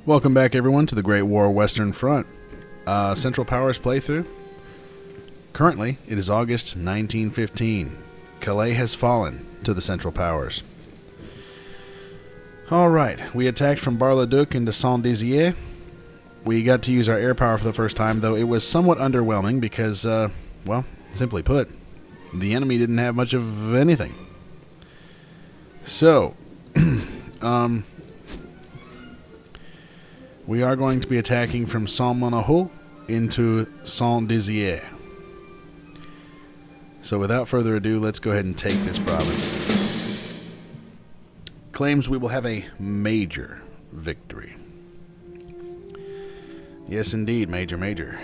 Welcome back, everyone, to the Great War Western Front Central Powers playthrough. Currently, it is August 1915. Calais has fallen to the Central Powers. Alright, we attacked from Bar-le-Duc into Saint-Dizier. We got to use our air power for the first time, though it was somewhat underwhelming because, well, simply put, the enemy didn't have much of anything. So, we are going to be attacking from Saint-Monaho into Saint-Dizier. So without further ado, let's go ahead and take this province. Claims we will have a major victory. Yes, indeed, major.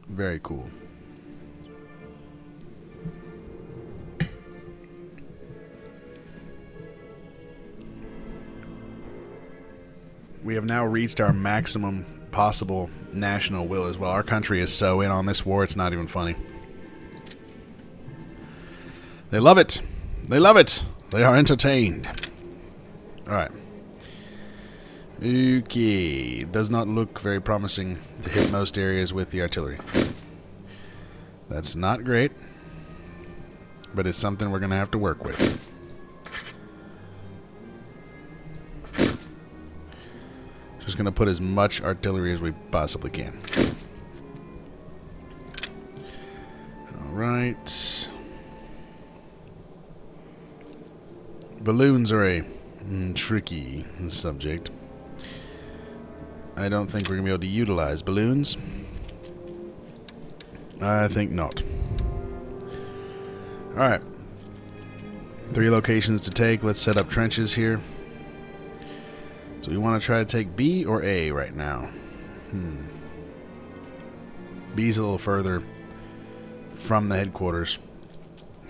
Very cool. We have now reached our maximum possible national will as well. Our country is so in on this war, it's not even funny. They love it. They love it. They are entertained. Alright. Okay. It does not look very promising to hit most areas with the artillery. That's not great, but it's something we're going to have to work with. Just going to put as much artillery as we possibly can. Alright. Balloons are a tricky subject. I don't think we're going to be able to utilize balloons. I think not. Alright. 3 locations to take. Let's set up trenches here. So we want to try to take B or A right now. B's a little further from the headquarters,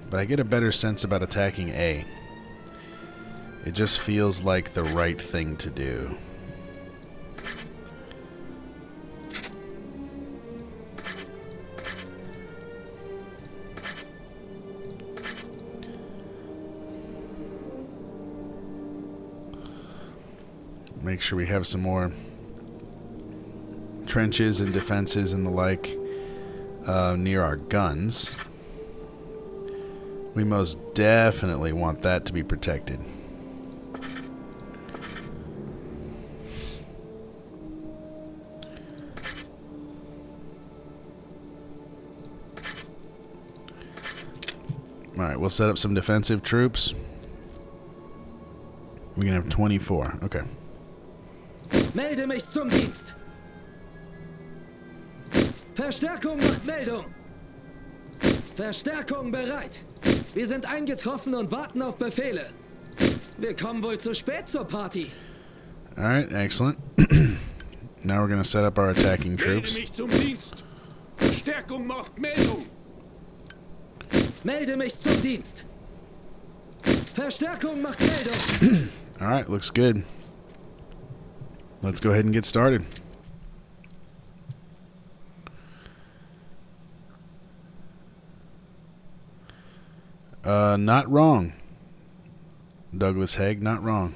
but I get a better sense about attacking A. It just feels like the right thing to do. Make sure we have some more trenches and defenses and the like near our guns. We most definitely want that to be protected. Alright, we'll set up some defensive troops. We can have 24. Okay. Melde mich zum Dienst. Verstärkung macht Meldung. Verstärkung bereit. Wir sind eingetroffen und warten auf Befehle. Wir kommen wohl zu spät zur Party. All right, excellent. Now we're going to set up our attacking troops. Melde mich zum Dienst. Verstärkung macht Meldung. Melde mich zum Dienst. Verstärkung macht Meldung. All right, looks good. Let's go ahead and get started. Not wrong. Douglas Haig, not wrong.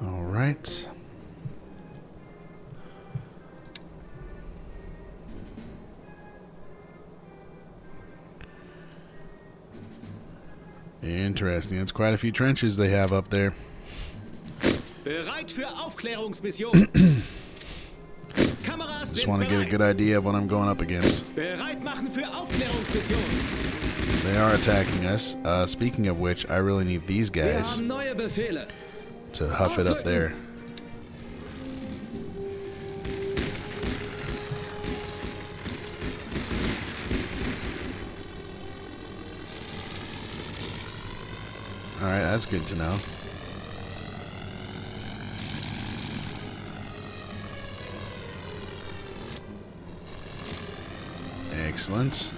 All right. Interesting. It's quite a few trenches they have up there. Bereit für Aufklärungsmission. Kameras Just sind want to get a bereit. good idea of what I'm going up against. Bereit machen für Aufklärungsmission. They are attacking us. Speaking of which, I really need these Wir guys haben neue Befehle. to huff it up there. Alright, that's good to know. Excellent.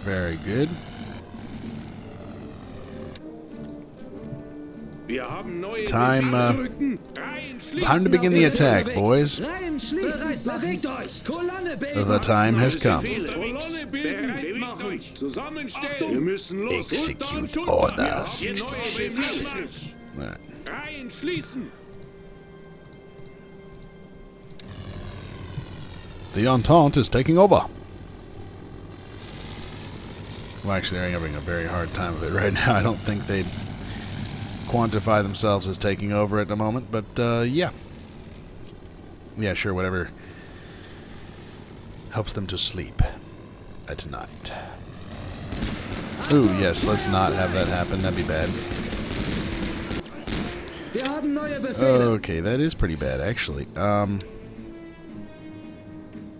Very good. Time to begin the attack, boys. Reihen schließen. Bewegt euch. Kolonne bilden. The time has come. Wir müssen los. Execute Order 66. Alright. Reihen schließen. The Entente is taking over. Well, actually, they're having a very hard time of it right now. I don't think they'd quantify themselves as taking over at the moment, but yeah. Yeah, sure, whatever helps them to sleep at night. Ooh, yes, let's not have that happen. That'd be bad. Wir haben neue Befehle. Okay, that is pretty bad, actually.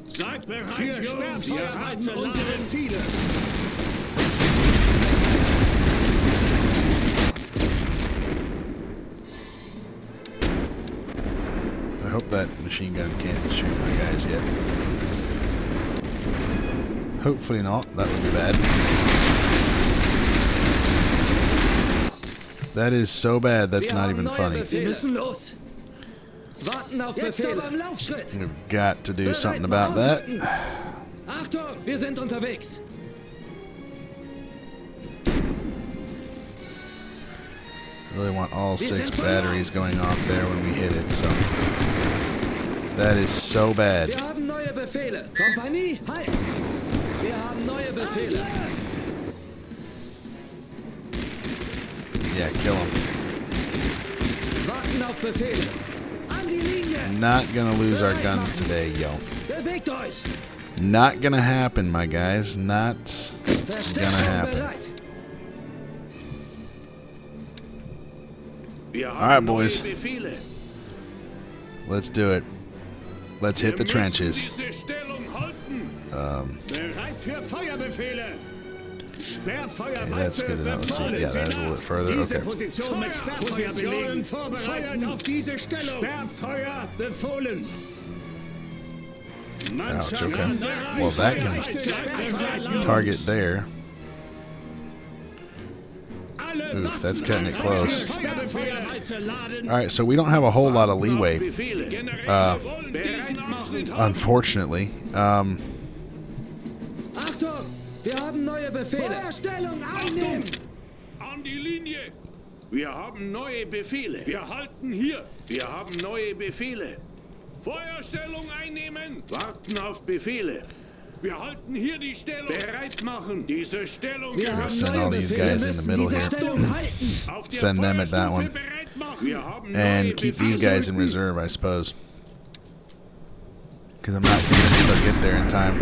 Seid bereit, Jungs. Wir haben unsere Ziele. I hope that machine gun can't shoot my guys yet. Hopefully not. That would be bad. That is so bad, that's not even funny. Wir müssen los. Warten auf Befehle. Am Laufschritt. We've got to do something about that. Achtung, wir sind unterwegs. I really want all 6 batteries going off there when we hit it, so that is so bad. Wir haben neue Befehle. Kompanie, halt! Wir haben neue Befehle. Yeah, kill him. Warten auf Befehle. An die Linie. Not gonna lose our guns today, yo. Bewegt euch. Not gonna happen, my guys. Not gonna happen. Bereit. Alright, boys. Let's do it. Let's hit the trenches. Bereit für Feuerbefehle. Sperrfeuer Okay, that's good enough. Let's see. Yeah, that is a little bit further. Diese Okay. Position mit Sperrfeuer belegen. Vorbereitet auf diese Stellung. Sperrfeuer befohlen. Ouch, okay. Well, that can target there. Oof, that's cutting it close. Alright, so we don't have a whole lot of leeway. Unfortunately. Achtung, wir haben neue Befehle. Feuerstellung einnehmen. An die Linie. Wir haben neue Befehle. Wir halten hier. Wir haben neue Befehle. Feuerstellung einnehmen. Warten auf Befehle. Wir halten hier die Stellung. Bereit machen. Diese Stellung gehört. Send all these guys in the middle here. Send them at that one. And keep these guys in reserve, I suppose. Because I'm not convinced they'll get there in time.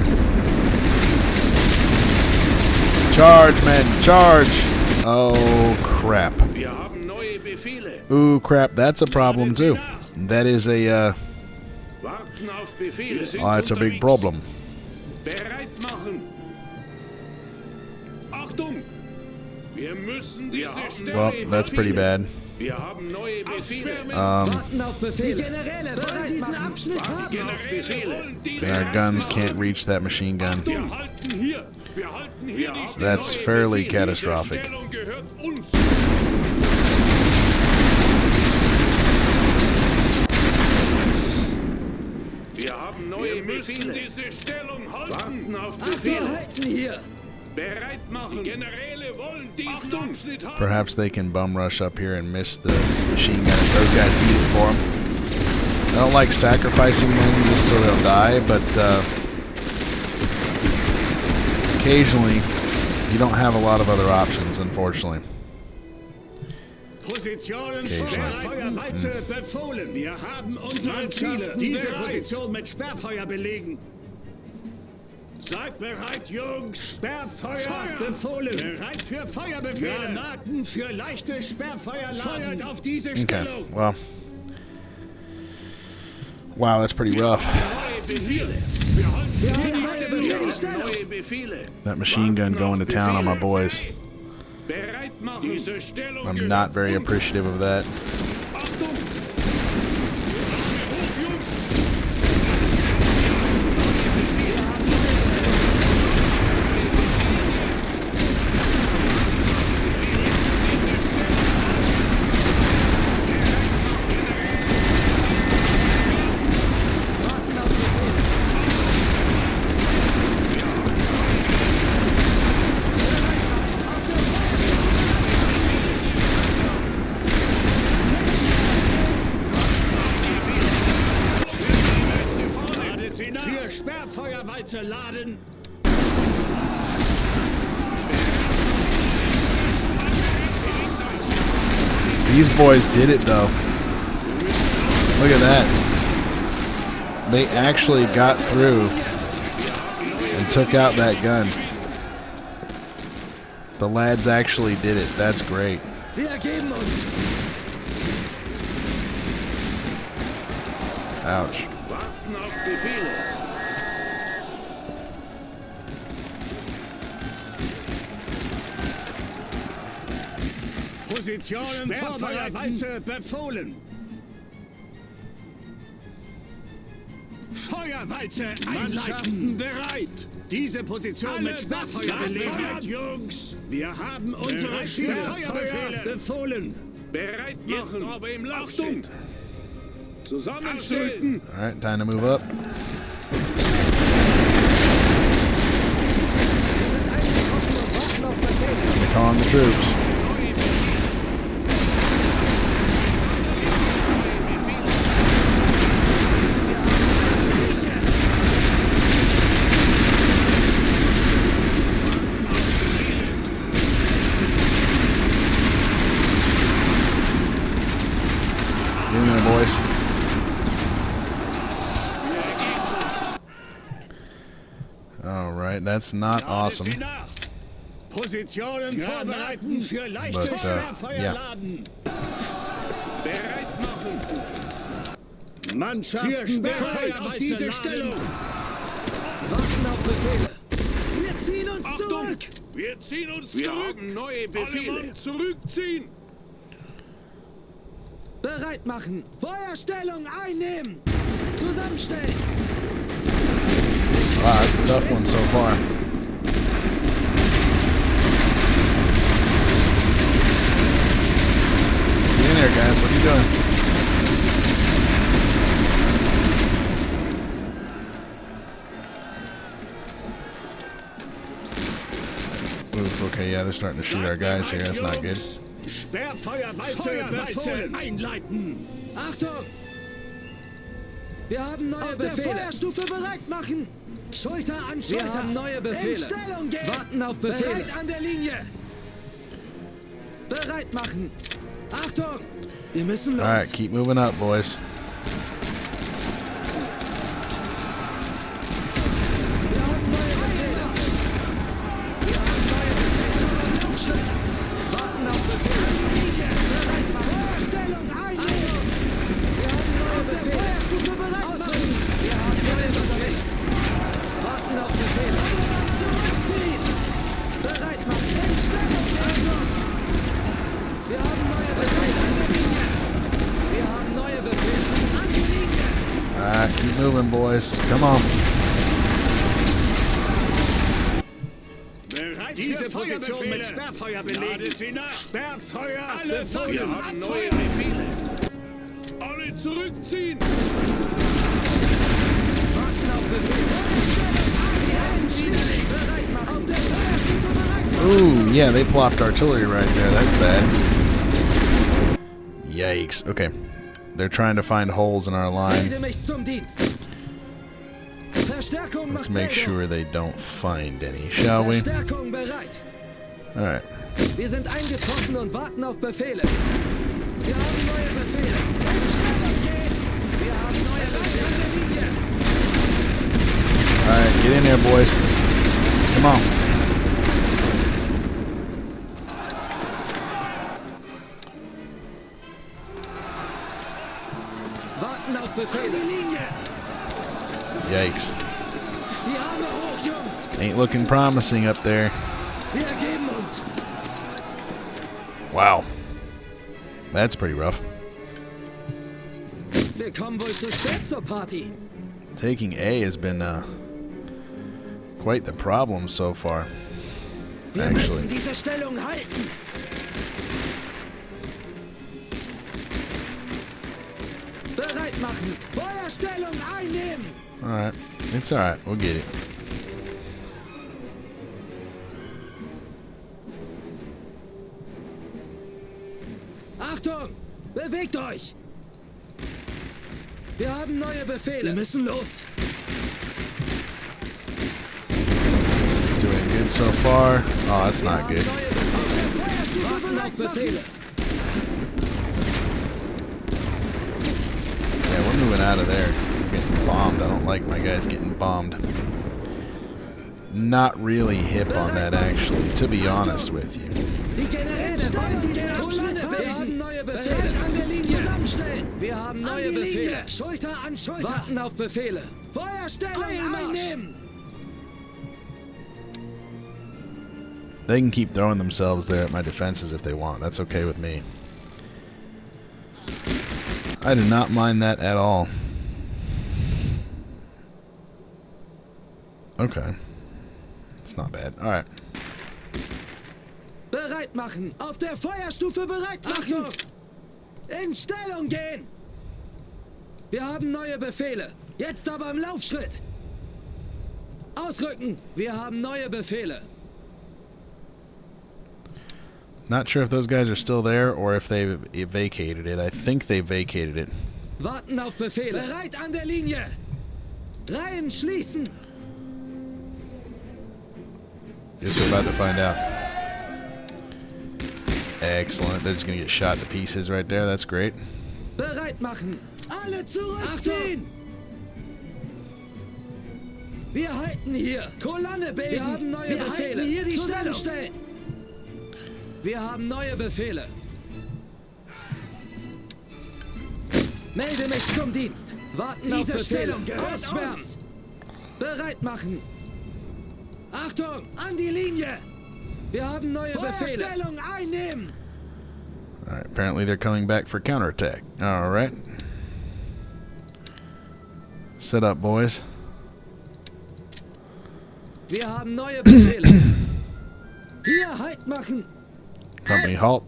Charge, men! Charge! Oh, crap. Ooh, crap. That's a problem, too. That is a, oh, that's a big problem. Bereit machen. Achtung! Wir müssen diese Stellung. Well, that's pretty bad. Wir haben neue Befehle. Warten auf Befehle. Die Generäle wollen diesen Abschnitt haben. Our guns can't reach that machine gun. Wir halten hier. Wir halten hier die Stellung. That's fairly catastrophic. Diese Stellung gehört uns. Wir haben neue Befehle. Diese Stellung halten. Warten auf Befehle. Halten hier. Bereit machen. Die Generäle wollen diesen Abschnitt haben. Perhaps they can bum rush up here and miss the machine gun if those guys beat it for them. I don't like sacrificing men just so they'll die, but occasionally you don't have a lot of other options, unfortunately. Positionen Sperrfeuerwalze befohlen. Wir haben unsere Ziele. Diese Position mit Sperrfeuer belegen. Seid bereit, Jungs. Sperrfeuer befohlen. Bereit für Feuerbefehle. Granaten für leichte Sperrfeuer laden. Auf diese Stellung. Okay, well. Wow, that's pretty rough. That machine gun going to town on my boys. I'm not very appreciative of that. These boys did it, though. Look at that. They actually got through and took out that gun. The lads actually did it. That's great. Ouch. Positionen Sperrfeuerwalze befohlen. Feuerwalze einleiten. Bereit. Diese Position mit Sperrfeuer belegen. Jungs, wir haben unsere Sperrfeuerbefehle befohlen. Bereit machen. Jetzt aber im Lauf sind. Zusammenstellen. All right, time to move up. They're calling the troops. Get in there, boys. All right, that's not awesome. Positionen vorbereiten für leichte Sperrfeuerladen. Bereit machen. Mannschaften bereit auf diese Stellung. Warten auf Befehle. Wir ziehen uns zurück. Wir ziehen uns zurück. Wir haben neue Befehle. Zurückziehen. Bereit machen. Feuerstellung einnehmen. Zusammenstellen. Wow, that's a tough one so far. Get in there, guys. What are you doing? Oof, okay, yeah, they're starting to shoot our guys here. That's not good. Sperrfeuerwalze einleiten. Achtung! Wir haben neue Befehle. Auf der Feuerstufe bereit machen. Schulter an Schulter. Wir haben neue Befehle. In Stellung gehen. Warten auf Befehle. Bereit an der Linie. Bereit machen. Achtung! Wir müssen los. All right, keep moving up, boys. Wir haben neue Befehle. Wir haben neue Befehle. Schritt. Warten auf Befehle. Linie. Bereit machen. Feuerstellung einnehmen. Wir haben neue Befehle. Feuerstufe bereit machen. Wir haben neue unterwegs. Warten auf Befehle. Zurückziehen. Bereit machen. In Stellung gehen. Wir haben neue Befehle an der Linie. Wir haben neue Befehle an die Linie. All right, keep moving, boys. Come on. Bereit diese Position mit Sperrfeuer belegen. Sperrfeuer befohlen. Wir haben neue Befehle. Alle zurückziehen. Warten auf Befehle. Die Hände schließen. Bereit machen. Auf der Feuerstufe bereit machen. Ooh, yeah, they plopped artillery right there. That's bad. Yikes. Okay. They're trying to find holes in our line. Melde mich zum Dienst. Verstärkung Let's macht make Meldung. sure they don't find any, shall we? Verstärkung bereit. All right. Wir sind eingetroffen und warten auf Befehle. Wir haben neue Befehle. In Stellung gehen. Wir haben neue Befehle an der Linie. All right, get in there, boys. Come on. Warten auf Befehle. An die Linie. Yikes. Die Arme hoch, Jungs. Ain't looking promising up there. Wir ergeben uns. Wow. That's pretty rough. Wir kommen wohl zu spät zur Party. Taking A has been quite the problem so far. Wir Actually. müssen diese Stellung halten. Bereit machen. Feuerstellung einnehmen. All right. It's all right. We'll get it. Achtung! Bewegt euch! Wir haben neue Befehle. Wir müssen los. Doing good so far. Oh, that's not good. Warten auf Befehle. we're moving out of there. We're getting bombed. I don't like my guys getting bombed. Not really hip on that, actually, to be honest with you. Die Generäle wollen diese Kolonne bilden. Wir haben neue Befehle. An der Linie zusammenstellen. Wir haben neue Befehle. Schulter an Schulter. Warten auf Befehle. Feuerstellung einnehmen. They can keep throwing themselves there at my defenses if they want. That's okay with me. I do not mind that at all. Okay. It's not bad. Alright. Bereit machen. Auf der Feuerstufe bereit machen. In Stellung gehen. Wir haben neue Befehle. Jetzt aber im Laufschritt. Ausrücken. Wir haben neue Befehle. Not sure if those guys are still there or if they vacated it. I think they vacated it. Warten auf Befehle. Bereit an der Linie. Reihen schließen. Guess we're about to find out. Excellent. They're just going to get shot to pieces right there. That's great. Bereit machen. Alle zurückziehen. Wir halten hier. Kolonne bilden. Wir haben neue Befehle. Halten hier die Stellung. Wir haben neue Befehle. Melde mich zum Dienst. Warten auf Befehle. Ausschwärmen. Bereit machen. Achtung, an die Linie. Wir haben neue Befehle. Stellung einnehmen. Alright, apparently they're coming back for counterattack. Alright. Set up, boys. Wir haben neue Befehle. Hier Halt machen. Company halt.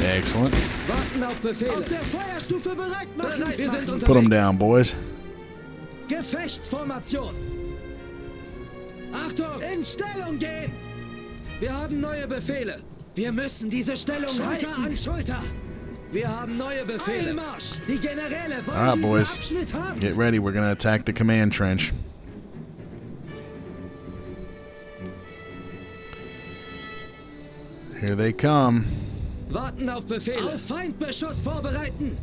Excellent. Warten auf Befehle. Auf der Feuerstufe bereit machen. Wir sind unterwegs. Put them down, boys. Gefechtsformation. Achtung, in Stellung gehen. Wir haben neue Befehle. Wir müssen diese Stellung Schulter halten. An Schulter. Wir haben neue Befehle. Einmarsch. Die Generäle wollen diesen Abschnitt haben. Get ready. We're gonna attack the command trench. Here they come. Warten auf Befehle. Auf Feindbeschuss vorbereiten.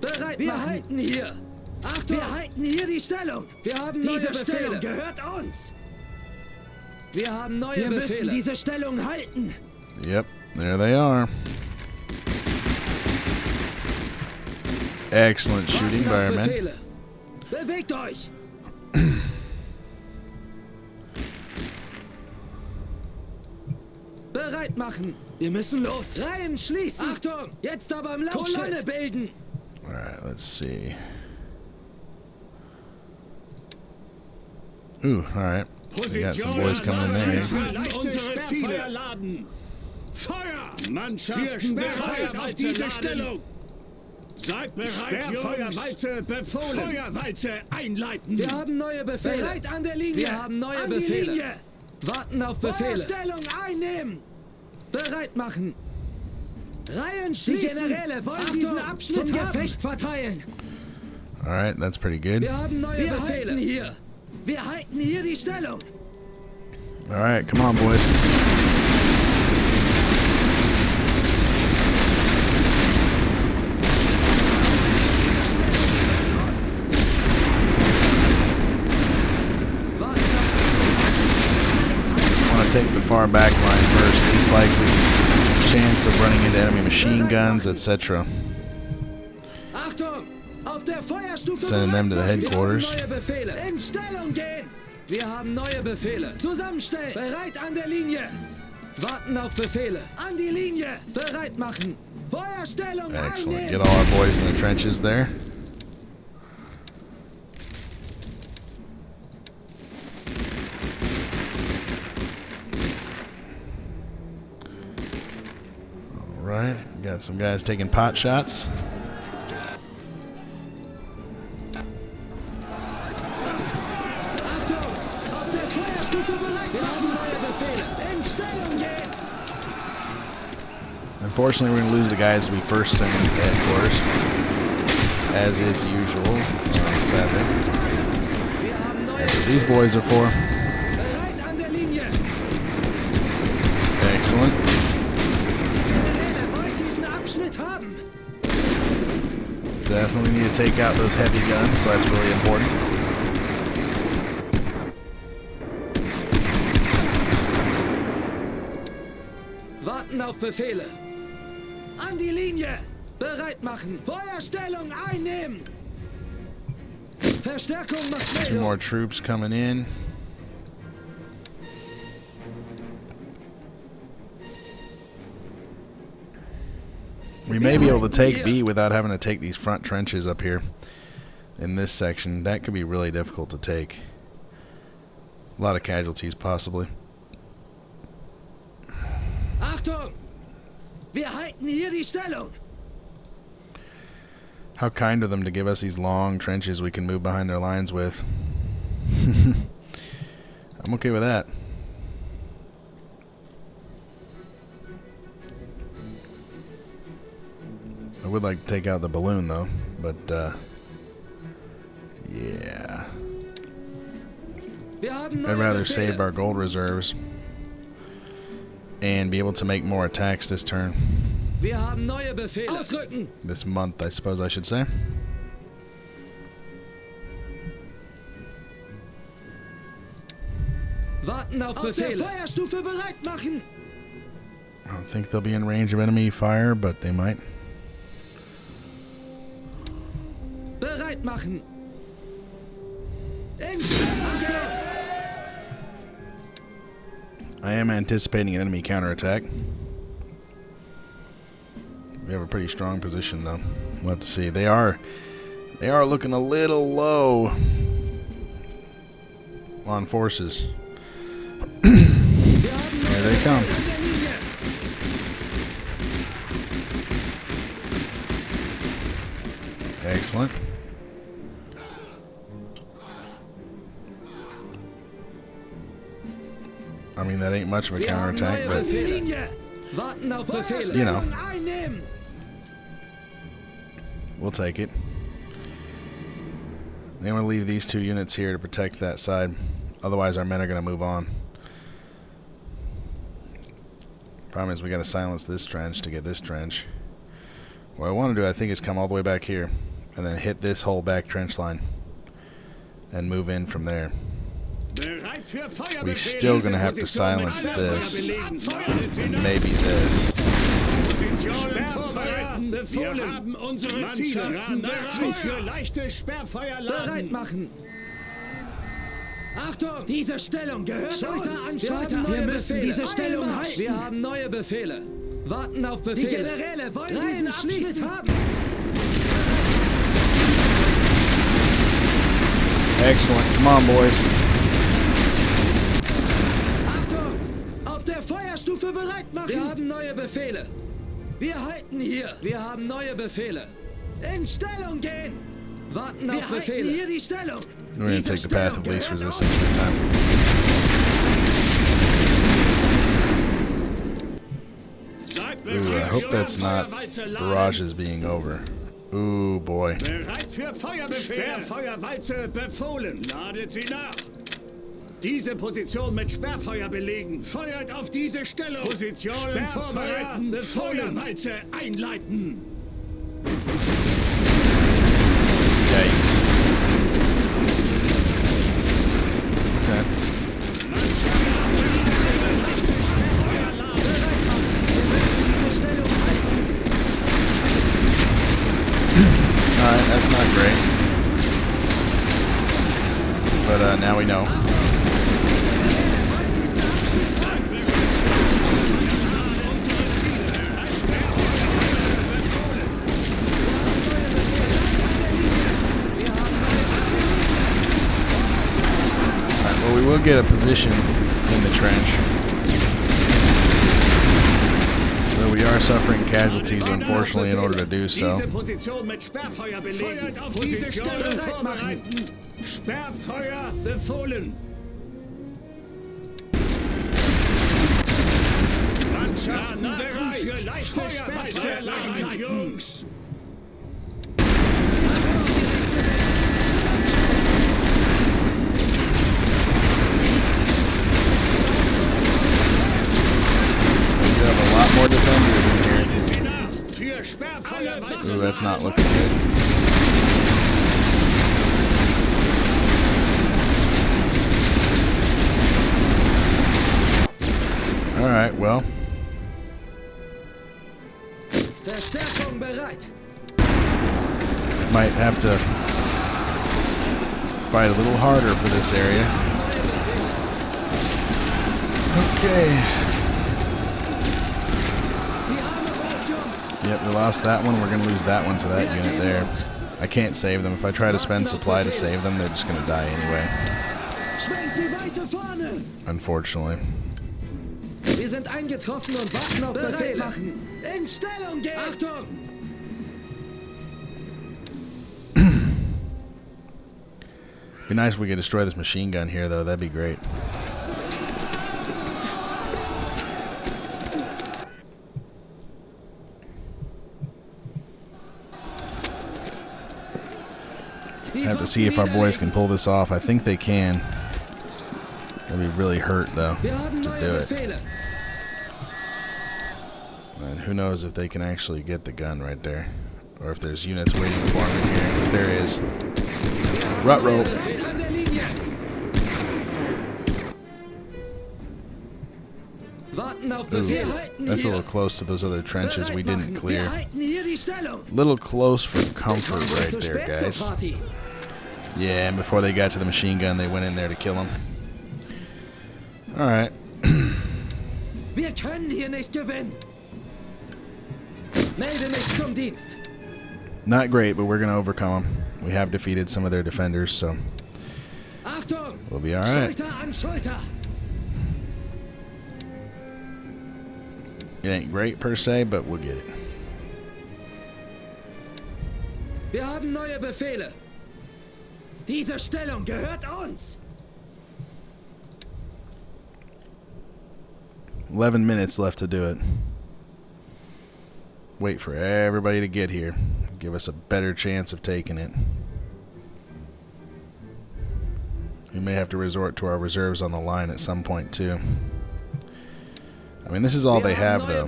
Bereit Wir machen. Halten hier. Achtung. Wir halten hier die Stellung. Wir haben neue Befehle. Stellung gehört uns. Wir haben neue Befehle. Wir müssen diese Stellung halten. Yep, there they are. Excellent shooting by our men. Bewegt euch. Bereit machen. Wir müssen los. Reihen schließen. Achtung, jetzt aber im Laufschritt. Kolonne bilden. Alright, let's see. Ooh, alright. We got some boys coming in there. Unsere Ziele laden. Feuer! Mannschaften bereit auf diese Stellung. Seid bereit, Feuerwalze befohlen. Feuerwalze einleiten. Wir haben neue Befehle. Bereit an der Linie. Wir haben neue Befehle. Linie. Warten auf Befehle. Stellung einnehmen. Bereit machen. Reihen schließen. Die Generäle wollen diesen Abschnitt zum Gefecht verteilen. Alright, that's pretty good. Wir haben neue Befehle. Halten hier. Wir halten hier die Stellung. Alright, come on, boys. I want to take the far back line first. Least likely chance of running into enemy machine guns, etc. Sending them to the headquarters. In Stellung gehen. Wir haben neue Befehle. Zusammenstellen. Bereit an der Linie. Warten auf Befehle. An die Linie. Bereit machen. Feuerstellung Excellent. Get all our boys in the trenches there. Alright. Got some guys taking pot shots. Unfortunately, we're going to lose the guys we first sent into headquarters, as is usual, sadly. That's what these boys are for. Excellent. Definitely need to take out those heavy guns, so that's really important. Warten auf Befehle. An die Linie. Bereit machen. Feuerstellung einnehmen. Verstärkung nach Some Meldung. more troops coming in. We may be able to take B without having to take these front trenches up here in this section. That could be really difficult to take. A lot of casualties, possibly. Achtung! Wir halten hier die Stellung. How kind of them to give us these long trenches we can move behind their lines with. I'm okay with that. I would like to take out the balloon though, but yeah. I'd rather save our gold reserves and be able to make more attacks this turn. Wir haben neue Befehle. Ausrücken. This month, I suppose I should say. Warten auf Befehle. Auf der Feuerstufe bereit machen. I don't think they'll be in range of enemy fire, but they might. Bereit machen. I am anticipating an enemy counterattack. We have a pretty strong position, though. We'll have to see. They are looking a little low on forces. Here they come. Excellent. I mean, that ain't much of a counterattack, but you know, we'll take it. They want to leave these two units here to protect that side. Otherwise, our men are going to move on. Problem is, we got to silence this trench to get this trench. What I want to do, I think, is come all the way back here and then hit this whole back trench line and move in from there. We're still going to have to silence this and maybe this. Bereit machen. Achtung! Diese Stellung gehört Schulter an Schulter. Wir müssen diese Stellung halten. Wir haben neue Befehle. Warten auf Befehle. Die Generäle wollen diesen Abschnitt haben. Excellent. Come on, boys. Achtung! Auf der Feuerstufe bereit machen. Wir haben neue Befehle. Wir halten hier. Wir haben neue Befehle. In Stellung gehen. Warten auf Befehle. Wir halten hier die Stellung. We're going to take the path of least resistance this time. Ooh, I hope that's not barrages being over. Ooh, boy. Bereit für Feuerbefehl. Sperrfeuerwalze befohlen. Ladet sie nach. Diese Position mit Sperrfeuer belegen. Feuert auf diese Stellung. Positionen vorbereiten. Feuerwalze einleiten. Yikes. Okay. Alright, that's not great. But now we know. Well, we will get a position in the trench. Though we are suffering casualties, unfortunately, in order to do so. Diese Position mit Sperrfeuer belegen. Feuert auf diese Stellung vorbereiten. Sperrfeuer befohlen. Mannschaften bereit für leichte Sperrfeuer, Jungs. More defenders in here. Ooh, that's not looking good. have to fight a little harder for this area. Okay. Yep, we lost that one. We're going to lose that one to that unit there. I can't save them. If I try to spend supply to save them, they're just going to die anyway. Unfortunately. Wir sind eingetroffen und warten auf Befehl machen. In Stellung gehen! Achtung! Be nice if we could destroy this machine gun here, though. That'd be great. Have to see if our boys can pull this off. I think they can. It'll be really hurt, though, to do it. And who knows if they can actually get the gun right there. Or if there's units waiting for them in here. But there is. Rut rope. Ooh, that's a little close to those other trenches we didn't clear. Little close for comfort right there, guys. Yeah, and before they got to the machine gun, they went in there to kill him. Alright. Wir können hier nicht gewinnen. Melde mich zum Dienst. Not great, but we're going to overcome them. We have defeated some of their defenders, so Achtung! we'll be alright. Schulter an Schulter. It ain't great per se, but we'll get it. Wir haben neue Befehle. Diese Stellung gehört uns. 11 minutes left to do it. Wait for everybody to get here. Give us a better chance of taking it. We may have to resort to our reserves on the line at some point too. I mean, this is all they have, though.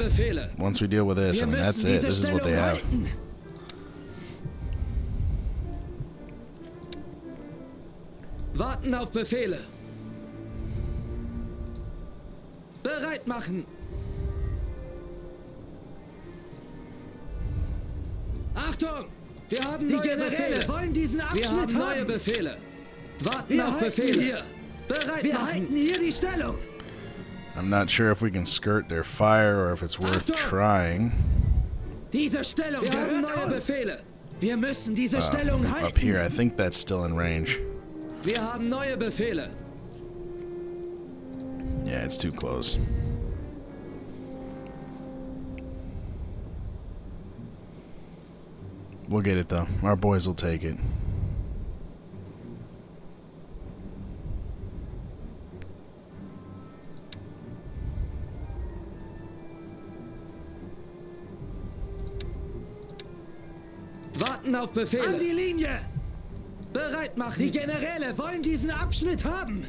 Once we deal with this, I mean, that's it. This is what they have. Warten auf Befehle. Bereit machen. Achtung! Wir haben neue Befehle. Wollen diesen Abschnitt haben. Neue Befehle. Warten auf Befehle. Hier. Bereit wir halten hier die Stellung. I'm not sure if we can skirt their fire or if it's worth trying. Diese Stellung wir haben neue Befehle. Wir müssen diese Stellung halten. Up here, I think that's still in range. Wir haben neue Befehle. Yeah, it's too close. We'll get it, though. Our boys will take it. Warten auf Befehle. An die Linie! Bereit machen! Die Generäle wollen diesen Abschnitt haben!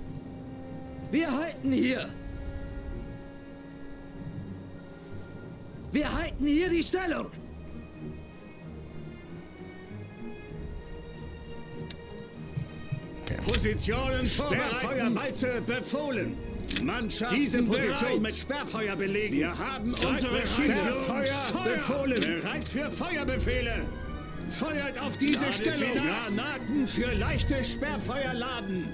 Wir halten hier! Wir halten hier die Stellung! Okay. Positionen Sperrfeuerwalze befohlen. Mannschaft diese Position mit Sperrfeuer belegen. Wir haben unsere Sperrfeuer befohlen. Bereit für Feuerbefehle. Feuert auf diese Stellung. Granaten für leichte Sperrfeuer laden.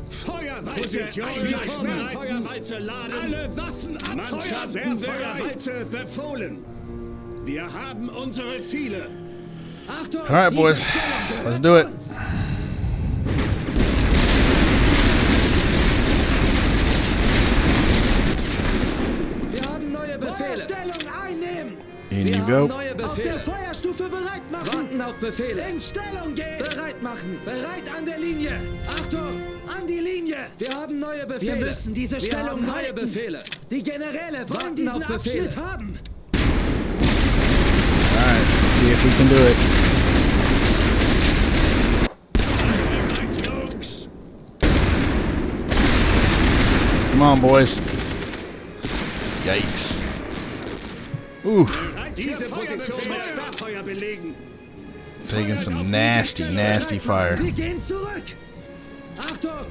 Feuerwalze, Sperrfeuerwalze laden. Alle Waffen abfeuern. Sperrfeuerwalze befohlen. Wir haben unsere Ziele. Achtung! All right, boys. Let's do it. Wir haben neue Befehle. Stellung einnehmen. In you go. Auf der Feuerstufe bereit machen. Warten auf Befehle. In Stellung gehen. Bereit machen. Bereit an der Linie. Achtung, an die Linie. Wir haben neue Befehle. Wir müssen diese Stellung halten. Neue Befehle. Die Generäle wollen diesen Abschnitt haben. Alright, let's see if we can do it. Come on, boys. Yikes. Oof. Diese Position mit Sperrfeuer belegen. Taking some nasty fire. Wir gehen zurück. Achtung!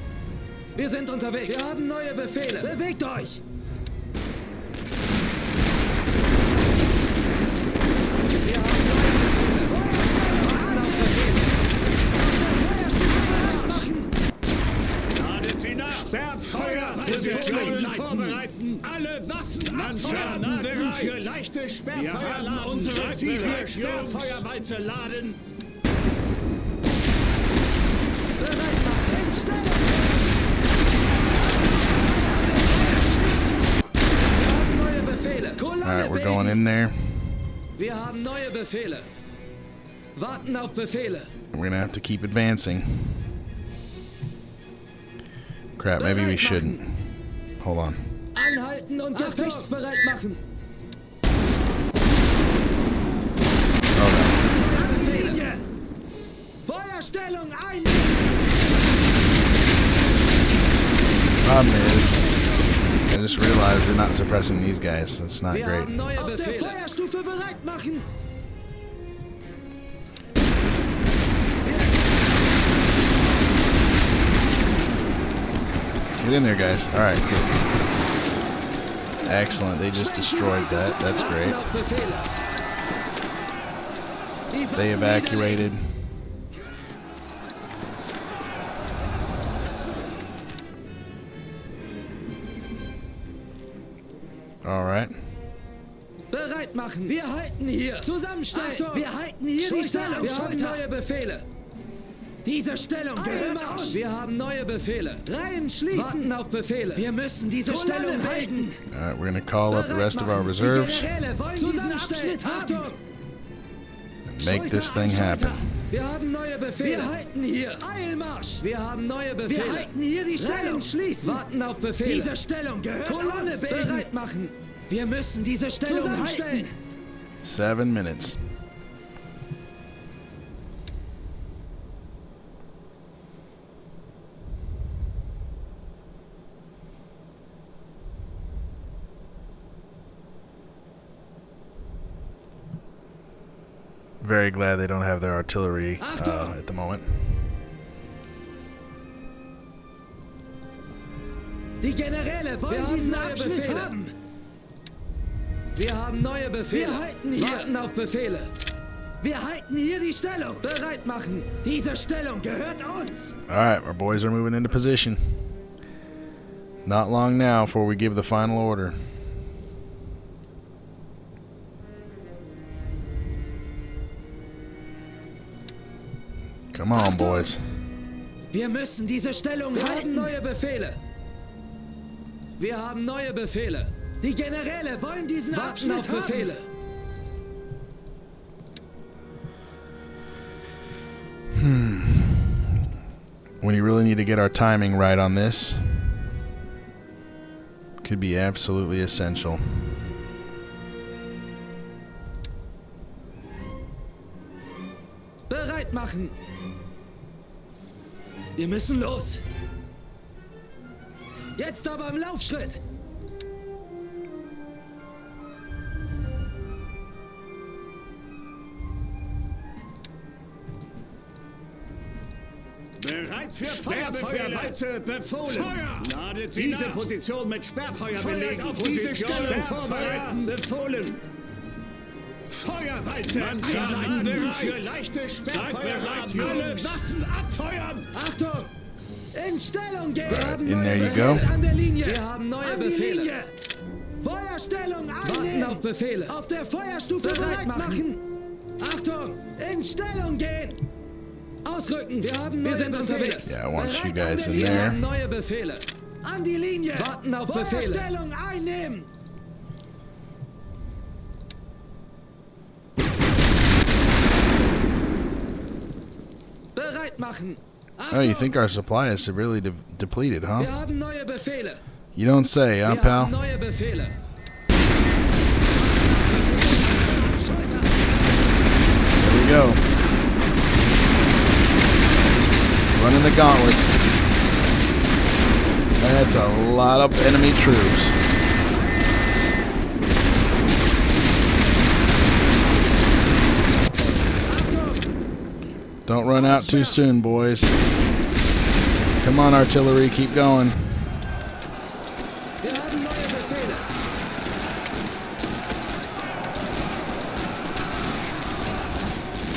Wir sind unterwegs. Wir haben neue Befehle. Bewegt euch. Wir haben neue Befehle. Positionen vorbereiten. Alle Waffen anschaffen bereit. Für leichte Sperrfeuer laden. Unsere Ziele. Sperrfeuerwalze laden. Bereit machen. In Stellung. Wir haben neue Befehle. Alright, we're going in there. Wir haben neue Befehle. Warten auf Befehle. We're gonna have to keep advancing. Crap, maybe we shouldn't. Hold on. Anhalten und gefechtsbereit machen. Oh no. Befehle. Feuerstellung einnehmen. Problem is, I just realized we're not suppressing these guys. That's not Wir great. haben neue Befehle. Auf der Feuerstufe bereit machen. Get in there, guys. Alright, good. Excellent. They just destroyed that. That's great. They evacuated. Alright. Bereit machen. Wir halten hier. Zusammenstellen. Wir halten hier die Stellung. Wir haben neue Befehle. Diese Stellung gehört uns. Wir haben neue Befehle. Reihen schließen. Warten auf Befehle. Wir müssen diese Stellung halten. Alright, we're gonna call up the rest of our reserves Achtung. and make this thing happen. Wir haben neue Befehle. Wir halten hier. Eilmarsch. Wir haben neue Befehle. Wir halten hier die Stellung. Schließen. Warten auf Befehle. Diese Stellung gehört Kolonne uns. Bereit machen. Wir müssen diese Stellung halten. 7 minutes. Very glad they don't have their artillery at the moment. Die Generäle wollen diesen Abschnitt haben. Wir haben neue Befehle. Wir halten hier. Warten auf Befehle. Wir halten hier die Stellung. Bereit machen. Diese Stellung gehört uns. Alright, our boys are moving into position. Not long now before we give the final order. Come on, boys. Wir müssen diese Stellung halten. Neue Befehle. Wir haben neue Befehle. Die Generäle wollen diesen Abschnitt auf Befehle. We really need to get our timing right on this. Could be absolutely essential. Bereit machen. Wir müssen los. Jetzt aber im Laufschritt. Bereit für Sperrfeuerwalze befohlen. Feuer! Ladet diese Position mit Sperrfeuer belegen. Auf diese Stellung vorbereiten. Befohlen. Feuerwalze anschaffen. Für leichte Sperrfeuer bereit. Alle Waffen abfeuern. Achtung! In Stellung gehen. In there you go. An der Linie. Wir haben neue Befehle. Feuerstellung einnehmen. Warten auf Befehle. Auf der Feuerstufe bereit machen. Achtung! In Stellung gehen. Ausrücken. Wir sind unterwegs. Yeah, I want you guys in there. Wir haben neue Befehle. An die Linie. Warten auf Befehle. Feuerstellung einnehmen. Bereit machen. Oh, you think our supply is severely depleted, huh? Wir haben neue Befehle. You don't say, huh, Wir pal? haben neue Befehle. There we go. Running the gauntlet. That's a lot of enemy troops. Don't run out too soon, boys. Come on, artillery, keep going. Wir haben neue Befehle.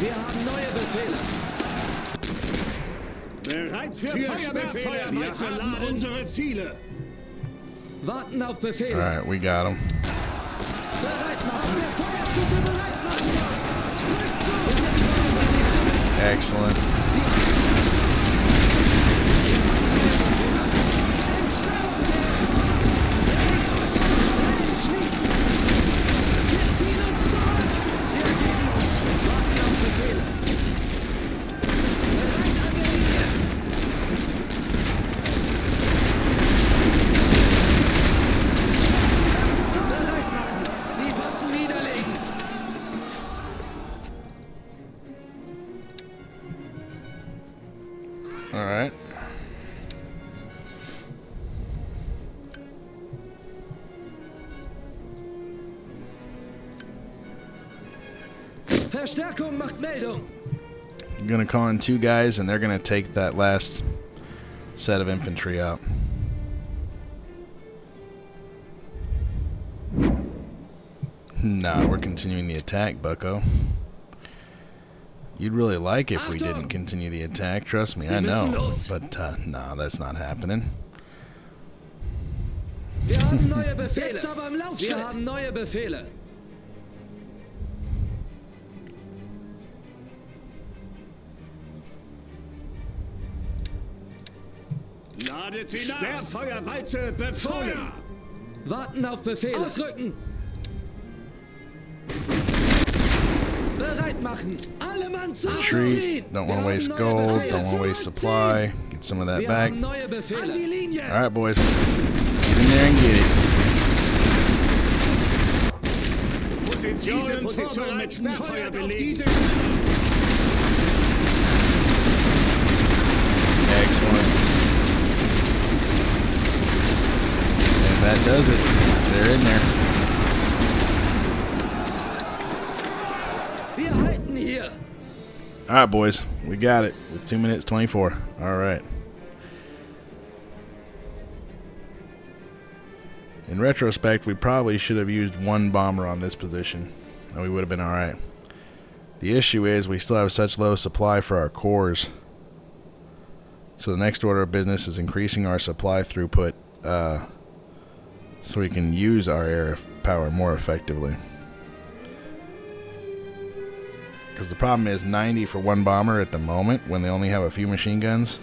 Wir haben neue Befehle. Bereit für Feuerbefehle. Wir haben unsere Ziele. Warten auf Befehl. Alright, we got him. Bereit machen. Der Feuerstufe bereit machen. Excellent. Alright. Verstärkung macht Meldung. I'm gonna call in 2 guys and they're gonna take that last set of infantry out. Nah, we're continuing the attack, bucko. You'd really like if we didn't continue the attack, trust me, I know. But, nah, that's not happening. Wir haben neue Befehle. Jetzt aber im Laufschritt. Wir haben neue Befehle. Ladet sie nach! Sperrfeuerwalze befohlen! Warten auf Befehl. Ausrücken! Bereit machen! Alle Mann Retreat, don't want to waste gold, don't want to waste supply. Get some of that back. Alright, boys. Get in there and get it. Diese Position mit Sperrfeuer belegen. Excellent. And that does it. They're in there. Wir halten hier. Alright, boys. We got it with 2 minutes 24. Alright. In retrospect, we probably should have used 1 bomber on this position, and we would have been alright. The issue is we still have such low supply for our cores. So the next order of business is increasing our supply throughput so we can use our air power more effectively. Because the problem is 90 for 1 bomber at the moment when they only have a few machine guns.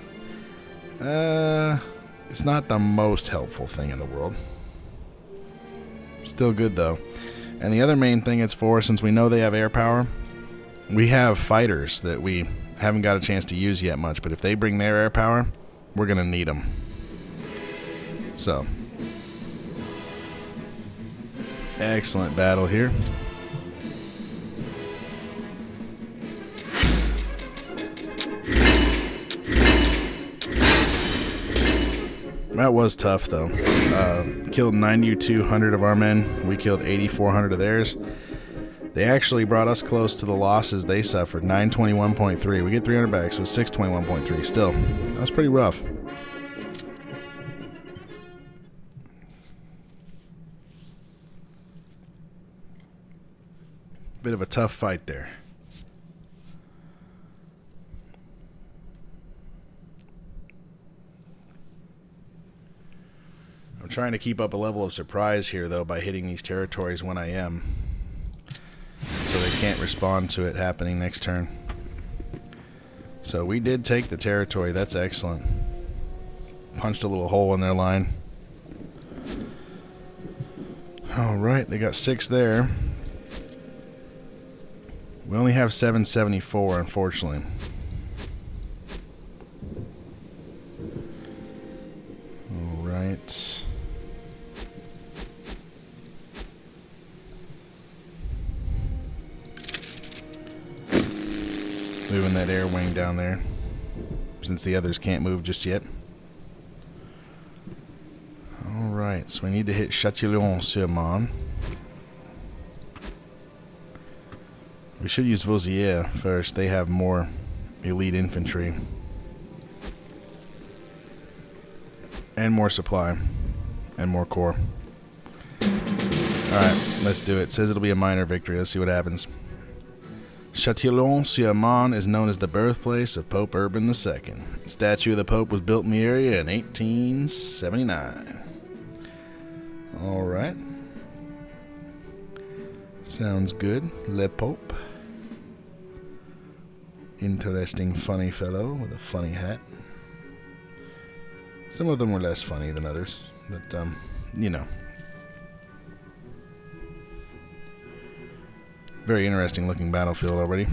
It's not the most helpful thing in the world. Still good though. And the other main thing it's for, since we know they have air power, we have fighters that we haven't got a chance to use yet much, but if they bring their air power, we're gonna need them. So, excellent battle here. That was tough though. Killed 9,200 of our men. We killed 8,400 of theirs. They actually brought us close to the losses they suffered. 921.3. We get 300 back, so 621.3. Still, that was pretty rough. Bit of a tough fight there. I'm trying to keep up a level of surprise here, though, by hitting these territories when I am. So they can't respond to it happening next turn. So we did take the territory. That's excellent. Punched a little hole in their line. Alright, they got 6 there. We only have 774, unfortunately. Alright. Moving that air wing down there, since the others can't move just yet. Alright, so we need to hit Châtillon-sur-Marne. We should use Vosier first. They have more elite infantry. And more supply. And more corps. Alright, let's do it. It says it'll be a minor victory. Let's see what happens. Châtillon-sur-Marne is known as the birthplace of Pope Urban II. The statue of the Pope was built in the area in 1879. Alright. Sounds good. Le Pope. Interesting, funny fellow with a funny hat. Some of them were less funny than others, but, you know. Very interesting looking battlefield already.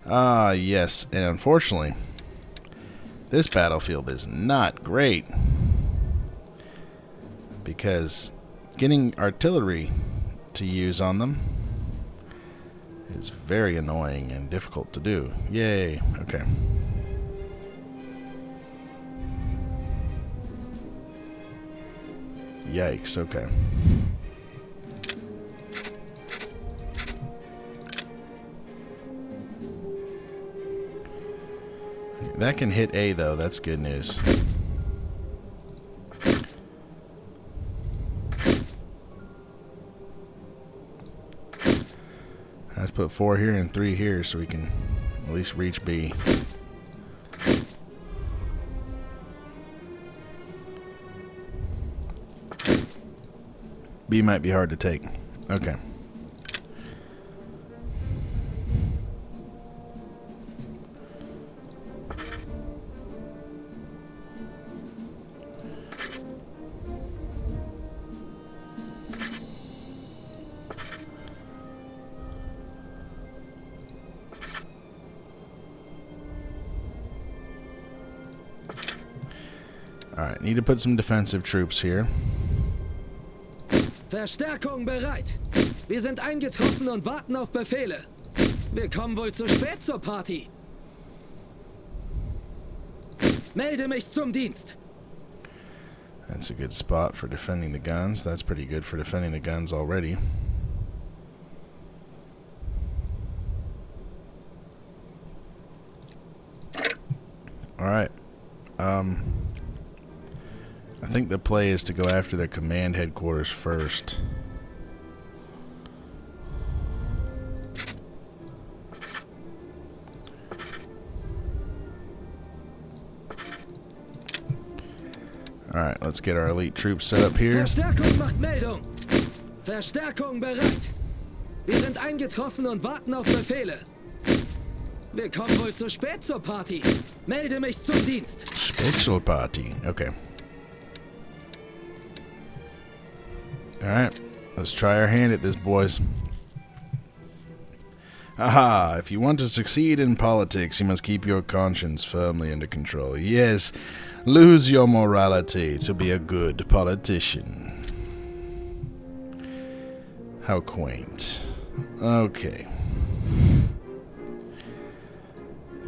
Ah, yes, and unfortunately, this battlefield is not great. Because getting artillery to use on them is very annoying and difficult to do. Yay, okay. Yikes, okay. That can hit A, though. That's good news. Let's put 4 here and 3 here so we can at least reach B. B might be hard to take. Okay. Alright, need to put some defensive troops here. Verstärkung bereit. Wir sind eingetroffen und warten auf Befehle. Wir kommen wohl zu spät zur Party. Melde mich zum Dienst. That's a good spot for defending the guns. That's pretty good for defending the guns already. Alright. I think the play is to go after their command headquarters first. Alright, let's get our elite troops set up here. Verstärkung macht Meldung. Verstärkung bereit. Wir sind eingetroffen und warten auf Befehle. Wir kommen wohl zu spät zur Party. Melde mich zum Dienst. Special party. Okay. Alright, let's try our hand at this, boys. Aha, if you want to succeed in politics, you must keep your conscience firmly under control. Yes, lose your morality to be a good politician. How quaint. Okay.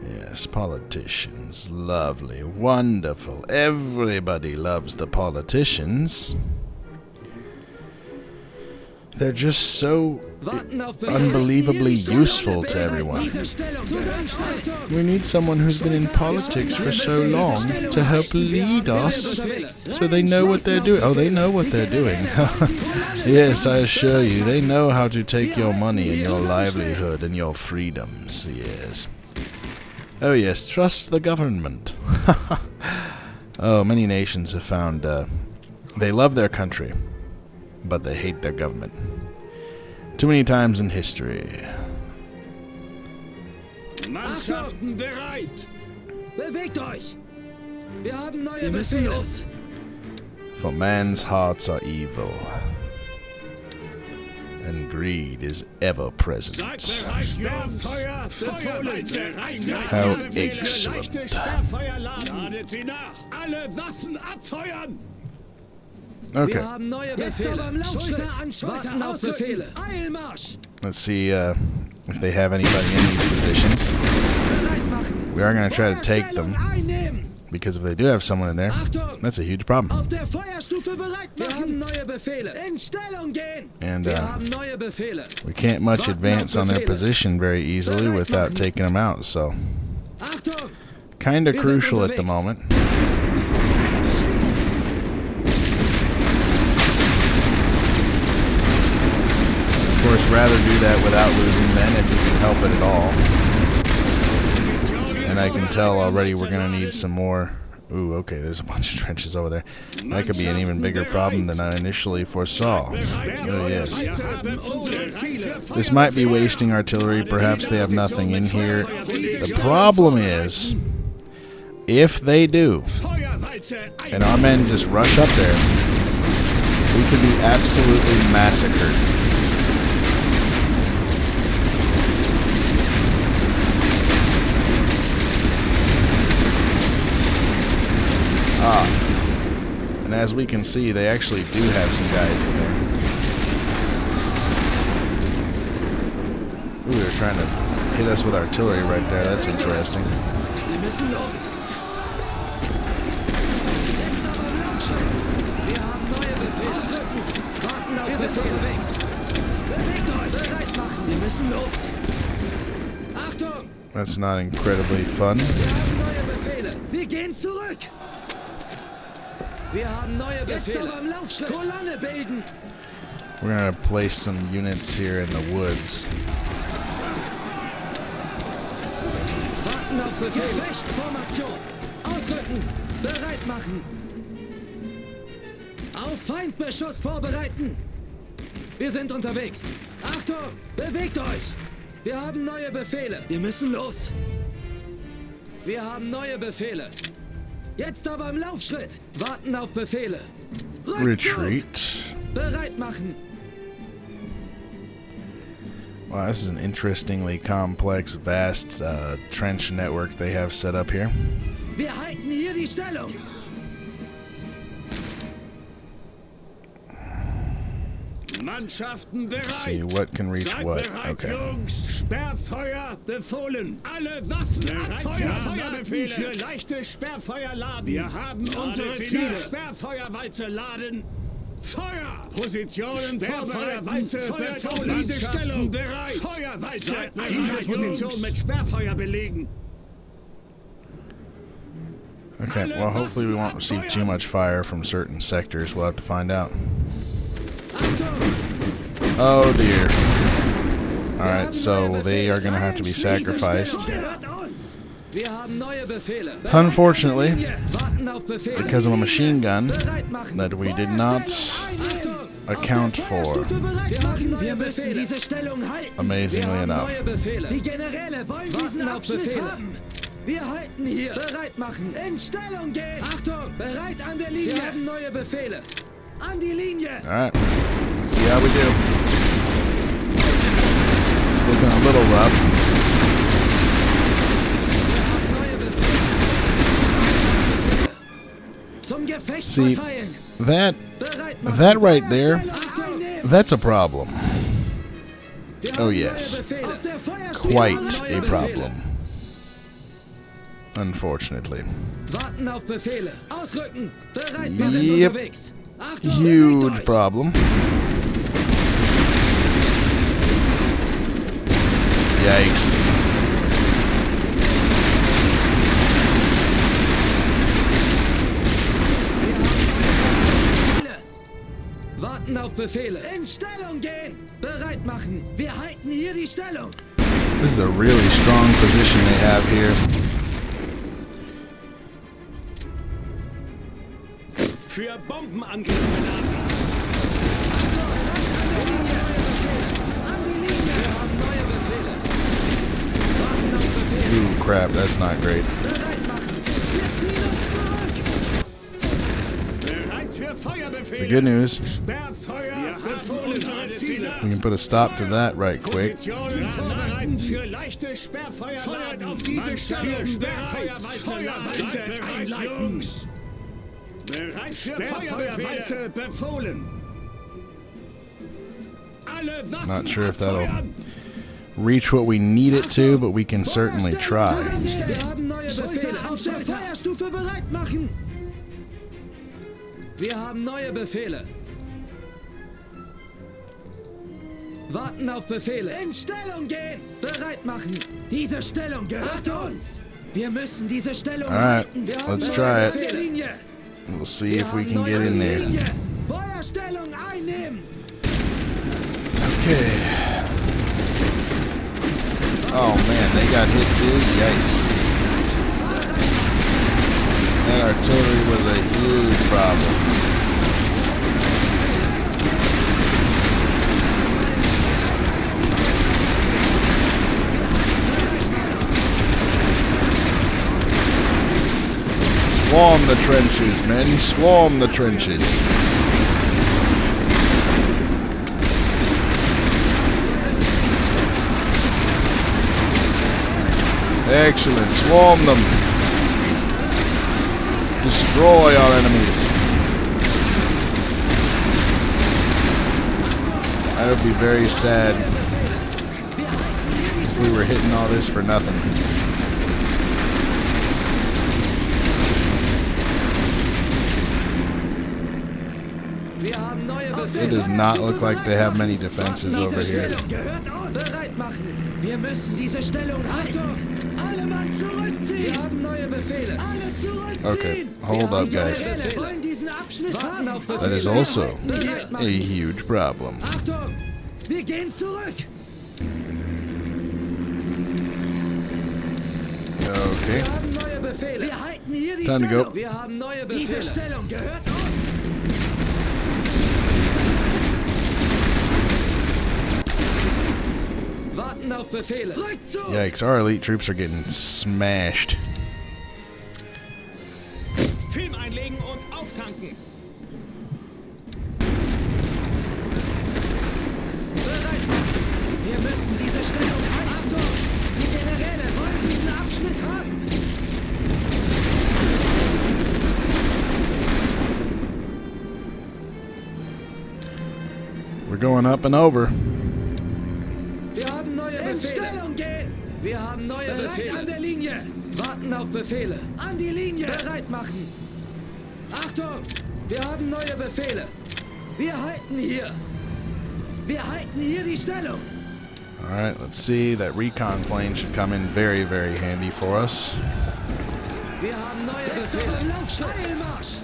Yes, politicians. Lovely, wonderful. Everybody loves the politicians. They're just so unbelievably useful to everyone. We need someone who's been in politics for so long to help lead us so they know what they're doing. Oh, they know what they're doing. Yes, I assure you, they know how to take your money and your livelihood and your freedoms. Yes. Oh, yes, trust the government. Oh, many nations have found they love their country, but they hate their government. Too many times in history. Mannschaften bereit! Bewegt euch! Wir haben neue Befehle. For man's hearts are evil, and greed is ever present. How excellent. Okay. Wir haben neue Befehle. Schulter an Schulter. Warten auf Befehle. Eilmarsch! Let's see if they have anybody in these positions. We are going to try to take them, because if they do have someone in there, that's a huge problem. Auf der Feuerstufe bereit machen. Wir haben neue Befehle. In Stellung gehen. And Wir haben neue Befehle. we can't much advance on their position very easily without taking them out, so Achtung! kind of crucial at the moment. Of course, rather do that without losing men if you can help it at all. And I can tell already we're going to need some more Ooh, okay, there's a bunch of trenches over there. That could be an even bigger problem than I initially foresaw. Oh, yes. This might be wasting artillery. Perhaps they have nothing in here. The problem is, if they do, and our men just rush up there, we could be absolutely massacred. And as we can see, they actually do have some guys in there. Ooh, they're trying to hit us with artillery right there. That's interesting. Wir müssen los. Jetzt aber im Laufschritt. Wir haben neue Befehle. Ausrücken. Warten auf Befehle. Unterwegs. Bewegt euch. Bereit machen. Wir müssen los. Achtung. That's not incredibly fun. Wir haben neue Befehle. Wir gehen zurück. Wir haben neue Befehle. Jetzt aber im Laufschritt. Kolonne bilden. We're going to place some units here in the woods. Warten auf Befehl. Gefechtsformation. Ausrücken. Bereit machen. Auf Feindbeschuss vorbereiten. Wir sind unterwegs. Achtung. Bewegt euch. Wir haben neue Befehle. Wir müssen los. Wir haben neue Befehle. Jetzt aber im Laufschritt. Warten auf Befehle. Retreat. Bereit machen. Wow, this is an interestingly complex, vast trench network they have set up here. Wir halten hier die Stellung. Mannschaften bereit. Let's see what can reach Seid what. bereit, Okay. Jungs. Sperrfeuer befohlen. Alle Waffen an Feuer. Feuerbefehle für leichte Sperrfeuer laden. Wir haben unsere Ziele. Sperrfeuerwalze laden. Feuer! Positionen Sperrfeuerwalze befohlen. Diese Stellung bereit. Feuerwalze. Diese Position mit Sperrfeuer belegen. Okay, well, hopefully we won't receive too much fire from certain sectors. We'll have to find out. Oh, dear. Alright, so they are going to have to be sacrificed. Unfortunately, because of a machine gun that we did not account for. Amazingly enough. Wir halten hier. Bereit machen. In Stellung gehen. Achtung. Bereit an der Linie. Wir haben neue Befehle. An die Linie. Alright. Let's see how we do. It's looking a little rough. See, that right there, that's a problem. Oh yes. Quite a problem. Unfortunately. Yep. Huge problem. Yikes. Warten auf Befehle. In Stellung gehen. Bereit machen. Wir halten hier die Stellung. This is a really strong position they have here. Für Bombenangriffe laden. Ooh, crap, that's not great. The good news, we can put a stop to that right quick. Not sure if that'll reach what we need it to, but we can certainly try. Wir haben neue Befehle. Warten auf Befehle. In Stellung gehen. Bereit machen. Diese Stellung gehört uns. Wir müssen diese Stellung halten. Let's try it. We'll see if we can get in there. Feuerstellung einnehmen. Okay. Oh man, they got hit too. Yikes. That a huge problem. Swarm the trenches, men. Swarm the trenches. Excellent. Swarm them. Destroy our enemies. I would be very sad if we were hitting all this for nothing. It does not look like they have many defenses over here. Wir müssen diese Stellung halten. Alle Mann zurückziehen. Wir haben neue Befehle. Alle zurückziehen. Okay, hold up, guys. That is also a huge problem. Achtung, wir gehen zurück. Okay. Wir haben neue Befehle. Wir halten hier die Time to Stellung. go. Wir haben neue Befehle. Diese Stellung gehört uns. Warten auf Befehle. Rückzug. Yikes, our elite troops are getting smashed. Film einlegen und auftanken. Bereit machen. Wir müssen diese Stellung halten. Achtung, die Generäle wollen diesen Abschnitt haben. We're going up and over. Wir haben neue Befehle. In Stellung gehen. Wir haben neue Befehle. An der Linie. Warten auf Befehle. An die Linie. Bereit machen. Achtung, wir haben neue Befehle. Wir halten hier. Wir halten hier die Stellung. Alright, let's see. That recon plane should come in very, very handy for us. Wir haben neue Befehle. Eilmarsch.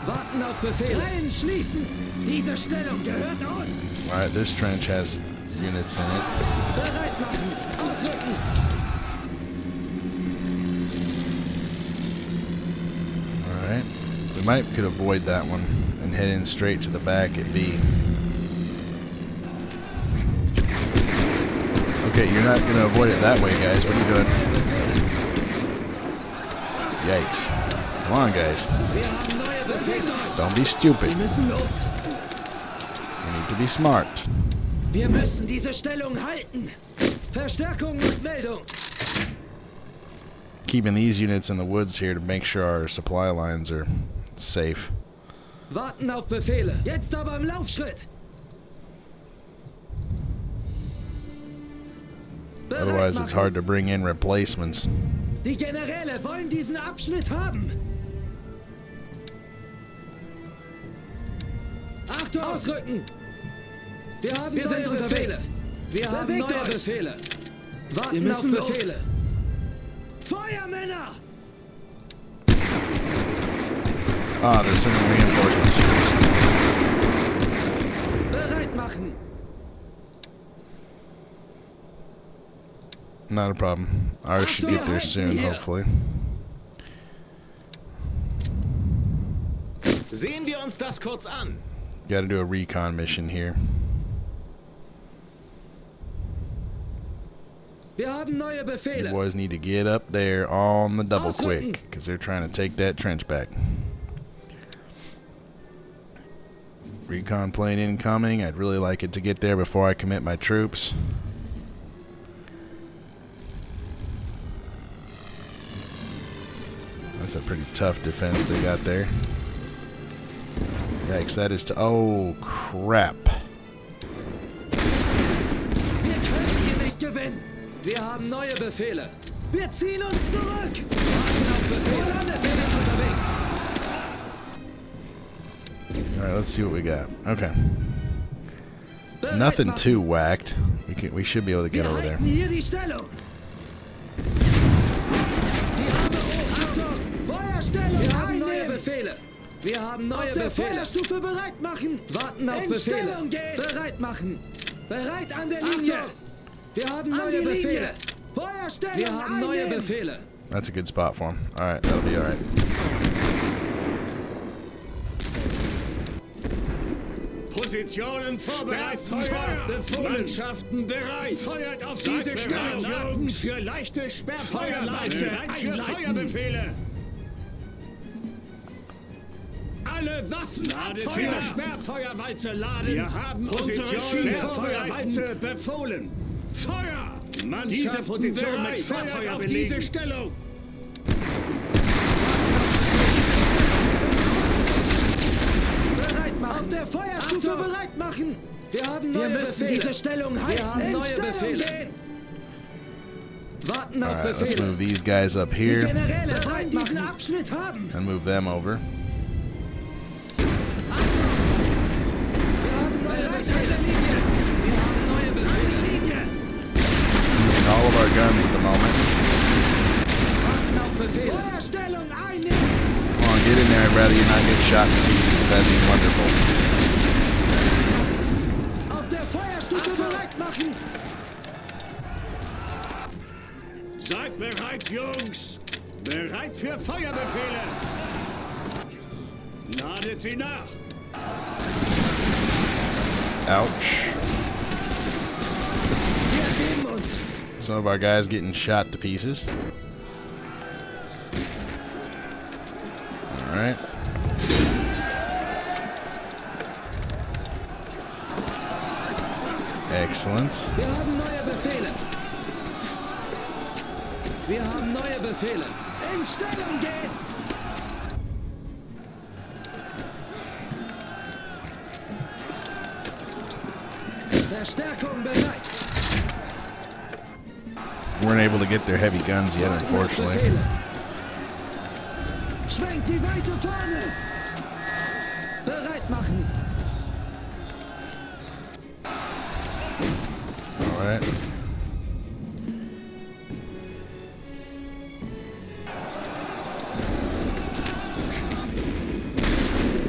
Warten auf Befehle. Reihen schließen. Diese Stellung gehört uns. Alright, this trench has units in it. Bereit machen. Ausrücken. Alright. We could avoid that one and head in straight to the back at B. Okay, you're not going to avoid it that way, guys. What are you doing? Yikes. Come on, guys. Don't be stupid. Wir müssen los. We need to be smart. Wir müssen diese Stellung halten. Verstärkung und Meldung. Keeping these units in the woods here to make sure our supply lines are safe. Warten auf Befehle. Jetzt aber im Laufschritt. Otherwise, it's hard to bring in replacements. Die Generäle wollen diesen Abschnitt haben. Achtung! Ausrücken! Wir sind unterwegs. Wir haben neue Befehle. Warten auf Befehle. Feuermänner! Ah, they're sending reinforcements. Bereit machen! Not a problem. Ours should get there soon, hopefully. Sehen wir uns das kurz an. Gotta do a recon mission here. Wir haben neue You Befehle. boys need to get up there on the double quick, because they're trying to take that trench back. Recon plane incoming. I'd really like it to get there before I commit my troops. That's a pretty tough defense they got there. Yikes, that is to... Oh, crap. Wir können hier nicht gewinnen. Wir haben neue Befehle. Wir ziehen uns zurück. Warten auf Befehle. Wir sind unterwegs. Alright, let's see what we got. Okay. It's nothing too whacked. We should be able to get over there. Hier die Stellung. Wir haben neue Befehle. Wir haben neue Befehle. Feuerstufe bereit machen. Warten auf Befehle. Bereit machen. Bereit an der Linie. Wir haben neue Befehle. Feuerstellung. Wir haben neue Befehle. That's a good spot for him. Alright, that'll be alright. Positionen vorbereitet. Feuer befohlen. Mannschaften bereit. Feuert auf diese Stellung, Jungs. Für leichte Sperrfeuerleite. Für Feuerbefehle. Alle Waffen für Sperrfeuerwalze laden. Wir haben unsere Sperrfeuerwalze befohlen. Feuer! Diese Position mit Sperrfeuer auf diese Stellung. Bereit machen. Auf der Feuerstufe bereit machen. Wir haben neue Befehle. Diese Stellung halten. Wir haben neue Befehle. Warten auf Alright, let's Befehle. move these guys up here Generäle wollen diesen Abschnitt haben. and move them over. Wir haben neue Befehle. Wir haben neue Befehle. Die Linie. Using all of our guns at the moment. Warten auf Befehle. Feuerstellung einnehmen. Come on, get in there. I'd rather you not get shot to pieces. That'd be wonderful. Auf der Feuerstufe bereit machen. Seid bereit, Jungs. Bereit für Feuerbefehle. Ladet sie nach. Ouch. Wir geben uns. Some of our guys getting shot to pieces. Alright. Excellent. Wir haben neue Befehle. Wir haben neue Befehle. In Stellung gehen. Verstärkung bereit. Weren't able to get their heavy guns yet, unfortunately. Befehle. Schwenkt die weiße Fahne. Bereit machen. Alright.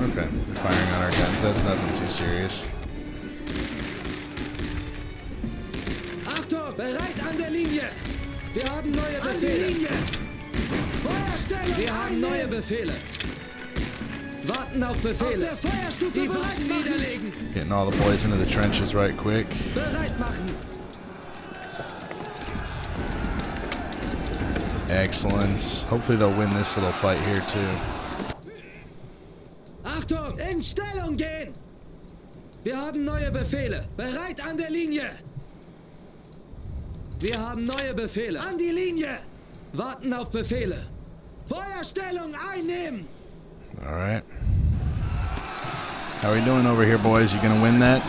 Okay, they're firing on our guns. That's nothing too serious. Achtung, bereit an der Linie. Wir haben neue Befehle. An die Linie. Feuerstellung. Wir haben neue Befehle. Warten auf Befehle. Auf der Feuerstufe die Waffen niederlegen. Getting all the boys into the trenches right quick. Bereit machen. Excellent. Hopefully they'll win this little fight here too. Achtung, in Stellung gehen. Wir haben neue Befehle. Bereit an der Linie. Wir haben neue Befehle. An die Linie. Warten auf Befehle. Feuerstellung einnehmen. Alright. How are we doing over here, boys? You gonna win that?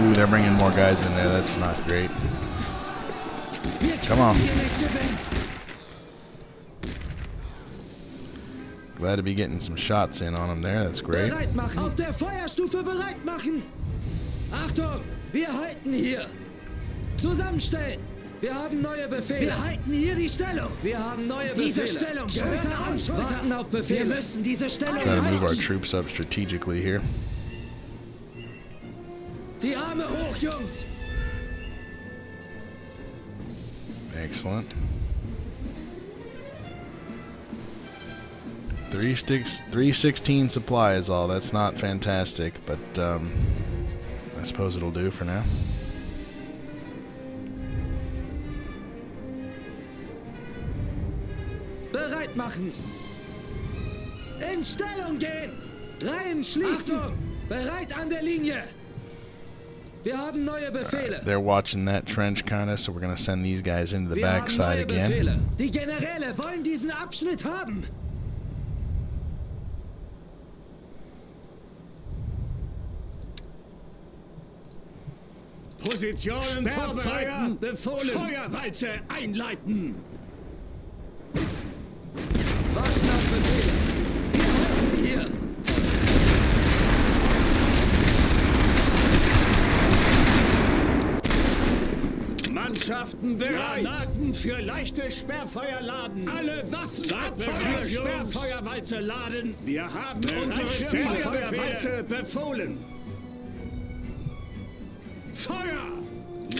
Ooh, they're bringing more guys in there. That's not great. Come on. Glad to be getting some shots in on them there. That's great. Bereit machen. Auf der Feuerstufe bereit machen. Achtung, wir halten hier. Zusammenstellen. Wir haben neue Befehle. Wir halten hier die Stellung. Wir haben neue Befehle. Diese Stellung. Schulter an Schulter. Warten auf Befehle. Wir müssen diese Stellung Try to move our halten. troops up strategically here. Die Arme hoch, Jungs. Excellent. 316 supply is all. That's not fantastic, but I suppose it'll do for now. Bereit machen. In Stellung gehen. Reihen schließen. Achtung. Bereit an der Linie. Wir haben neue Befehle. They're watching that trench kind of, so we're going to send these guys into the Wir haben backside neue again. Befehle. Die Generäle wollen diesen Abschnitt haben. Positionen vorbereiten. Befohlen. Feuerwalze einleiten. Warten auf Befehle. Wir halten hier. Mannschaften bereit. Granaten für leichte Sperrfeuer laden. Alle Waffen für Sperrfeuerwalze laden. Wir haben unsere Sperrfeuerwalze befohlen. Feuer!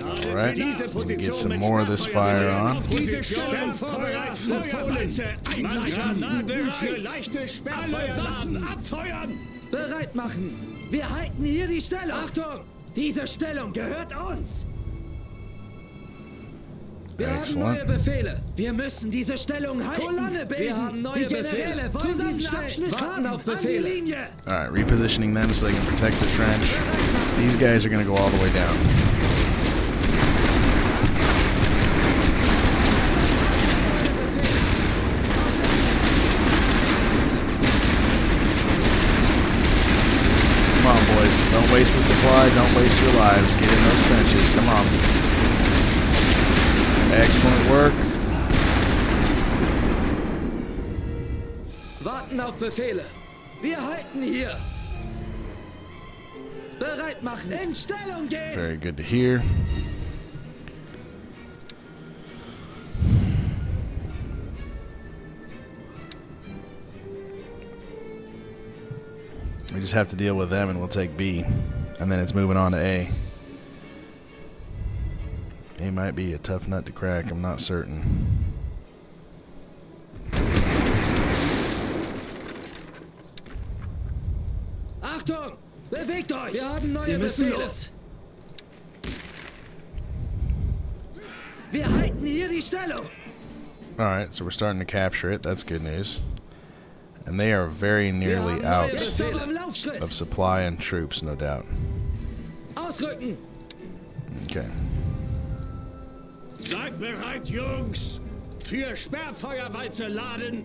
Alright, let me get some more of this fire on. Diese Stellung vorbereitet. Feuerwalze einleiten. Für leichte Sperrfeuerladen abfeuern. Bereit machen. Wir halten hier die Stellung. Achtung! Diese Stellung gehört uns. Wir haben neue Befehle. Wir müssen diese Stellung halten. Kolonne bilden. Wir haben neue Befehle. Zusammenstellen. Warten auf Befehle. An die Linie. Alright, repositioning them so they can protect the trench. These guys are going to go all the way down. Come on, boys. Don't waste the supply. Don't waste your lives. Get in those trenches. Come on. Excellent work. Warten auf Befehle. Wir halten hier. Bereit machen. In Stellung gehen. Very good to hear. We just have to deal with them and we'll take B. And then it's moving on to A. A might be a tough nut to crack, I'm not certain. Achtung! Bewegt euch! Wir haben neue Befehle. Wir halten hier die Stellung. Alright, so we're starting to capture it. That's good news. And they are very nearly out of supply and troops, no doubt. Ausrücken! Okay. Seid bereit, Jungs. Für Sperrfeuerwalze laden.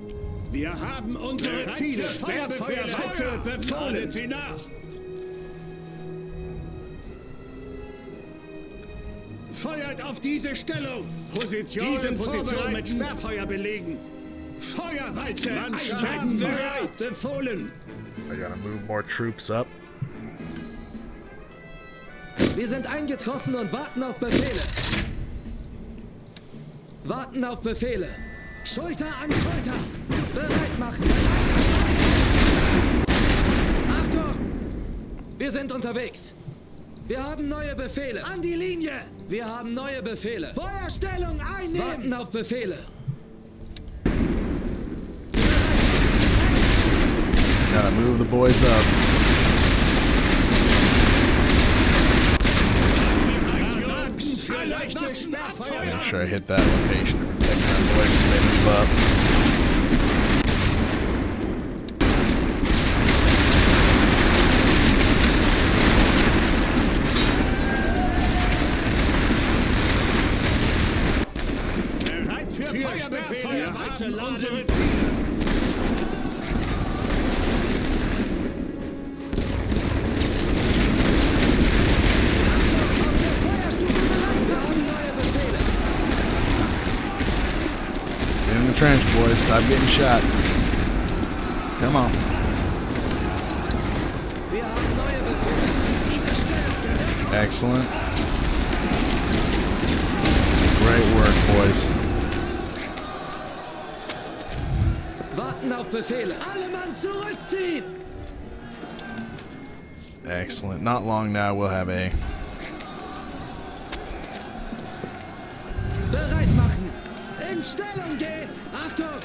Wir haben unsere Ziele. Sperrfeuerwalze befohlen. Sie nach. Feuert auf diese Stellung. Diese Position mit Sperrfeuer belegen. Feuerwalze einleiten. Bereit. Befohlen. I gotta move more troops up. Wir sind eingetroffen und warten auf Befehle. Warten auf Befehle. Schulter an Schulter. Bereit machen. Achtung! Wir sind unterwegs. Wir haben neue Befehle. An die Linie. Wir haben neue Befehle. Feuerstellung einnehmen. Warten auf Befehle. Gotta move the boys up. Make sure I hit that location. Protect my boys as they move up. Bereit für Feuerbefehle. Erhalten unsere Ziele. In the trench, boys. Stop getting shot. Come on. Excellent. Great work, boys. Warten auf Befehle. Alle Mann zurückziehen. Excellent. Not long now, we'll have A. Bereit machen. In Stellung gehen. Achtung.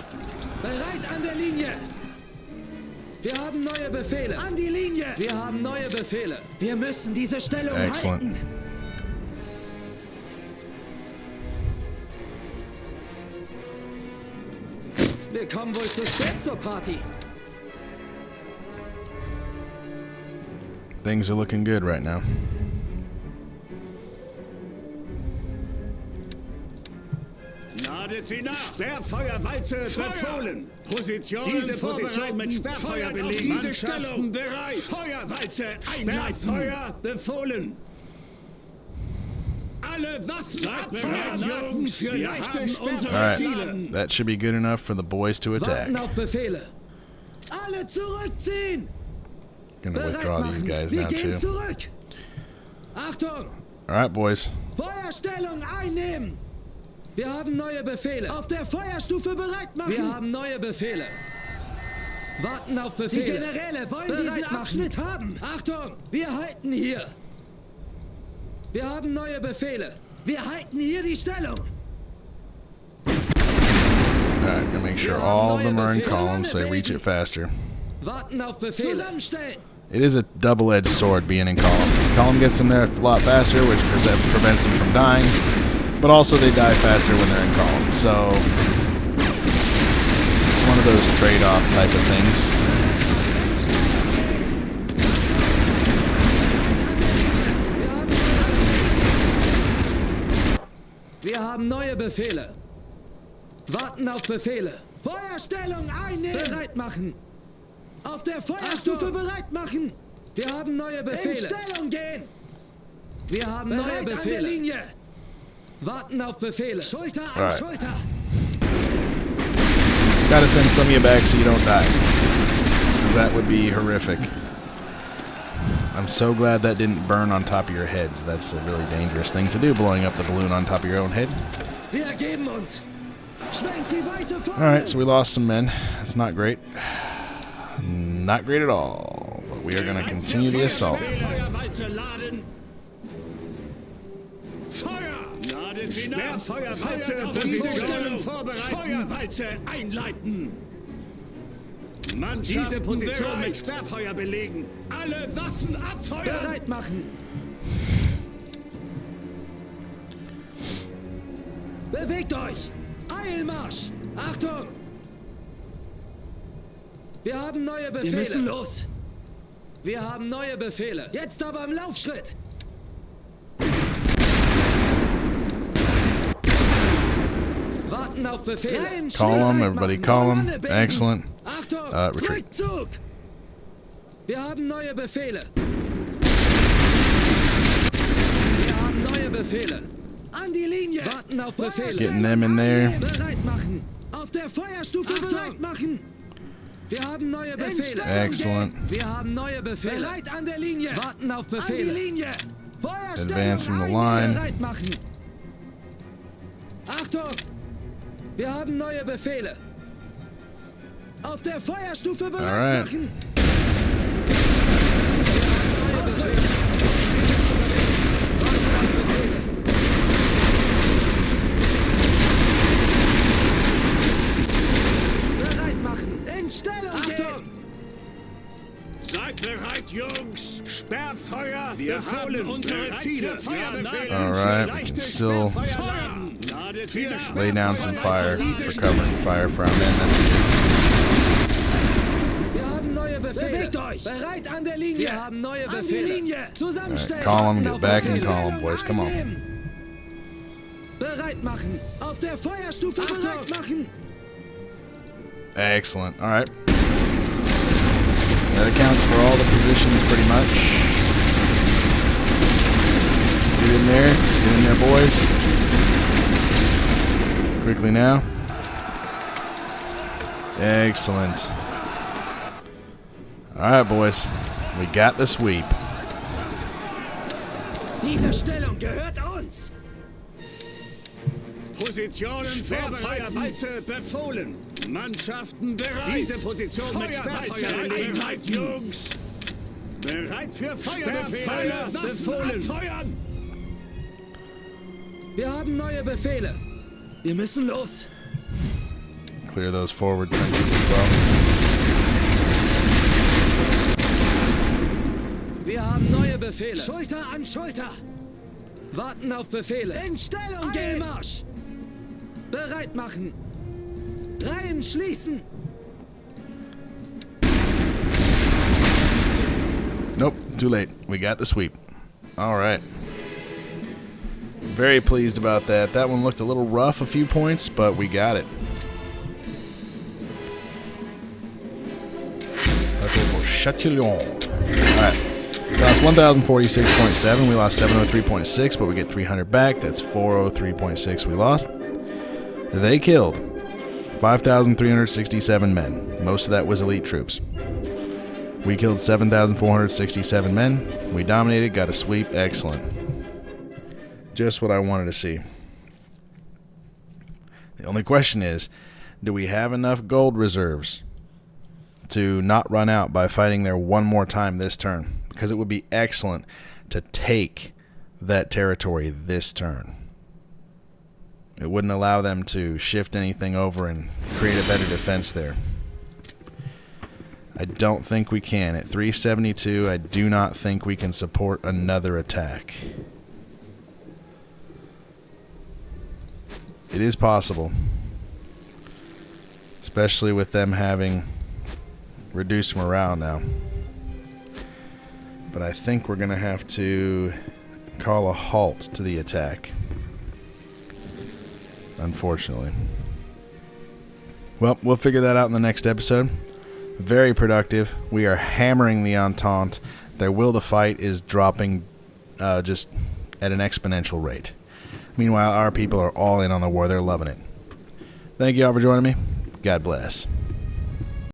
Bereit an der Linie. Wir haben neue Befehle. An die Linie. Wir haben neue Befehle. Wir müssen diese Stellung Excellent. halten. Wir kommen wohl zu spät zur Party. Things are looking good right now. Ladet sie nach. Sperrfeuerwalze befohlen. Diese Position mit Sperrfeuer belegen. Diese Stellung bereit. Feuerwalze einleiten. Sperrfeuer befohlen. Alle Waffen abfeuern, Jungs. Für leichte Sperrfeuer. That should be good enough for the boys to attack. Warten auf Befehle. Alle zurückziehen. Gonna withdraw these guys now too. Zurück. Achtung. Alright, boys. Feuerstellung einnehmen. Wir haben neue Befehle. Auf der Feuerstufe bereit machen. Wir haben neue Befehle. Warten auf Befehle. Die Generäle wollen diesen Abschnitt haben. Achtung, wir halten hier. Wir haben neue Befehle. Wir halten hier die Stellung. Alright, gonna make sure all of them are in column so they reach it faster. Warten auf Befehle. Zusammenstellen. It is a double-edged sword being in column. Column gets them there a lot faster, which prevents them from dying, but also they die faster when they're in column. So it's one of those trade-off type of things. Wir haben neue Befehle. Warten auf Befehle. Feuerstellung einnehmen. Bereit machen. Auf der Feuerstufe bereit machen. Wir haben neue Befehle. In Stellung gehen. Wir haben neue Befehle. An der Linie. Warten auf Befehle. Schulter an Schulter. Gotta send some of you back so you don't die. Because that would be horrific. I'm so glad that didn't burn on top of your heads. That's a really dangerous thing to do, blowing up the balloon on top of your own head. Wir ergeben uns. Schwenkt die weiße Fahne. Alright, so we lost some men. That's not great. Not great at all. But we are going to continue the assault. Feuerwalze laden. Feuer! Ladet Sperrfeuerwalze, Positionen vorbereiten. Feuerwalze einleiten. Diese Position mit Sperrfeuer belegen. Alle Waffen abfeuern. Bereit machen. Bewegt euch. Eilmarsch. Achtung. Wir haben neue Befehle. Wir müssen los. Wir haben neue Befehle. Jetzt aber im Laufschritt. Warten auf Befehle. Column, everybody column. Excellent. Achtung. Retreat. Rückzug. Wir haben neue Befehle. Wir haben neue Befehle. An die Linie. Warten auf Befehle. Getting them in there. Bereit machen. Auf der Feuerstufe bereit machen. Wir haben neue Befehle. Excellent. Wir haben neue Befehle. Bereit an der Linie. Warten auf Befehle. An die Linie. Advancing the line. Bereit machen. Achtung. Wir haben neue Befehle. Auf der Feuerstufe bereit machen. Bereit machen. In Stellung. Achtung. Seid bereit, Jungs. Sperrfeuer. Wir haben unsere Ziele. Alright, still lay down some fire for covering fire from them. Wir haben neue Befehle. Bewegt euch. Bereit an der Linie. Wir haben neue Befehle. Zusammenstellen. Column, get back in column, boys. Come on. Bereit machen. Auf der Feuerstufe bereit machen. Excellent. Alright. That accounts for all the positions pretty much. Get in there. Get in there, boys. Quickly now. Excellent. Alright, boys. We got the sweep. Diese Stellung gehört uns. Positionen Sperrfeuerwalze befohlen. Mannschaften bereit. Diese Position mit Sperrfeuer bereit, Jungs. Bereit für Feuerbefehle. Befohlen. Feuern. Wir haben neue Befehle. Wir müssen los. Clear those forward trenches as well. Wir haben neue Befehle. Schulter an Schulter. Warten auf Befehle. In Stellung gehen. Marsch. Bereit machen. Reihen schließen. Nope, too late. We got the sweep. All right. Very pleased about that. That one looked a little rough a few points, but we got it. Alright. Lost 1,046.7. We lost 703.6, but we get 300 back. That's 403.6 we lost. They killed 5,367 men. Most of that was elite troops. We killed 7,467 men. We dominated, got a sweep. Excellent. Just what I wanted to see. The only question is, do we have enough gold reserves to not run out by fighting there one more time this turn? Because it would be excellent to take that territory this turn. It wouldn't allow them to shift anything over and create a better defense there. I don't think we can. At 372, I do not think we can support another attack. It is possible, especially with them having reduced morale now. But I think we're going to have to call a halt to the attack, unfortunately. Well, we'll figure that out in the next episode. Very productive. We are hammering the Entente. Their will to fight is dropping just at an exponential rate. Meanwhile, our people are all in on the war. They're loving it. Thank you all for joining me. God bless.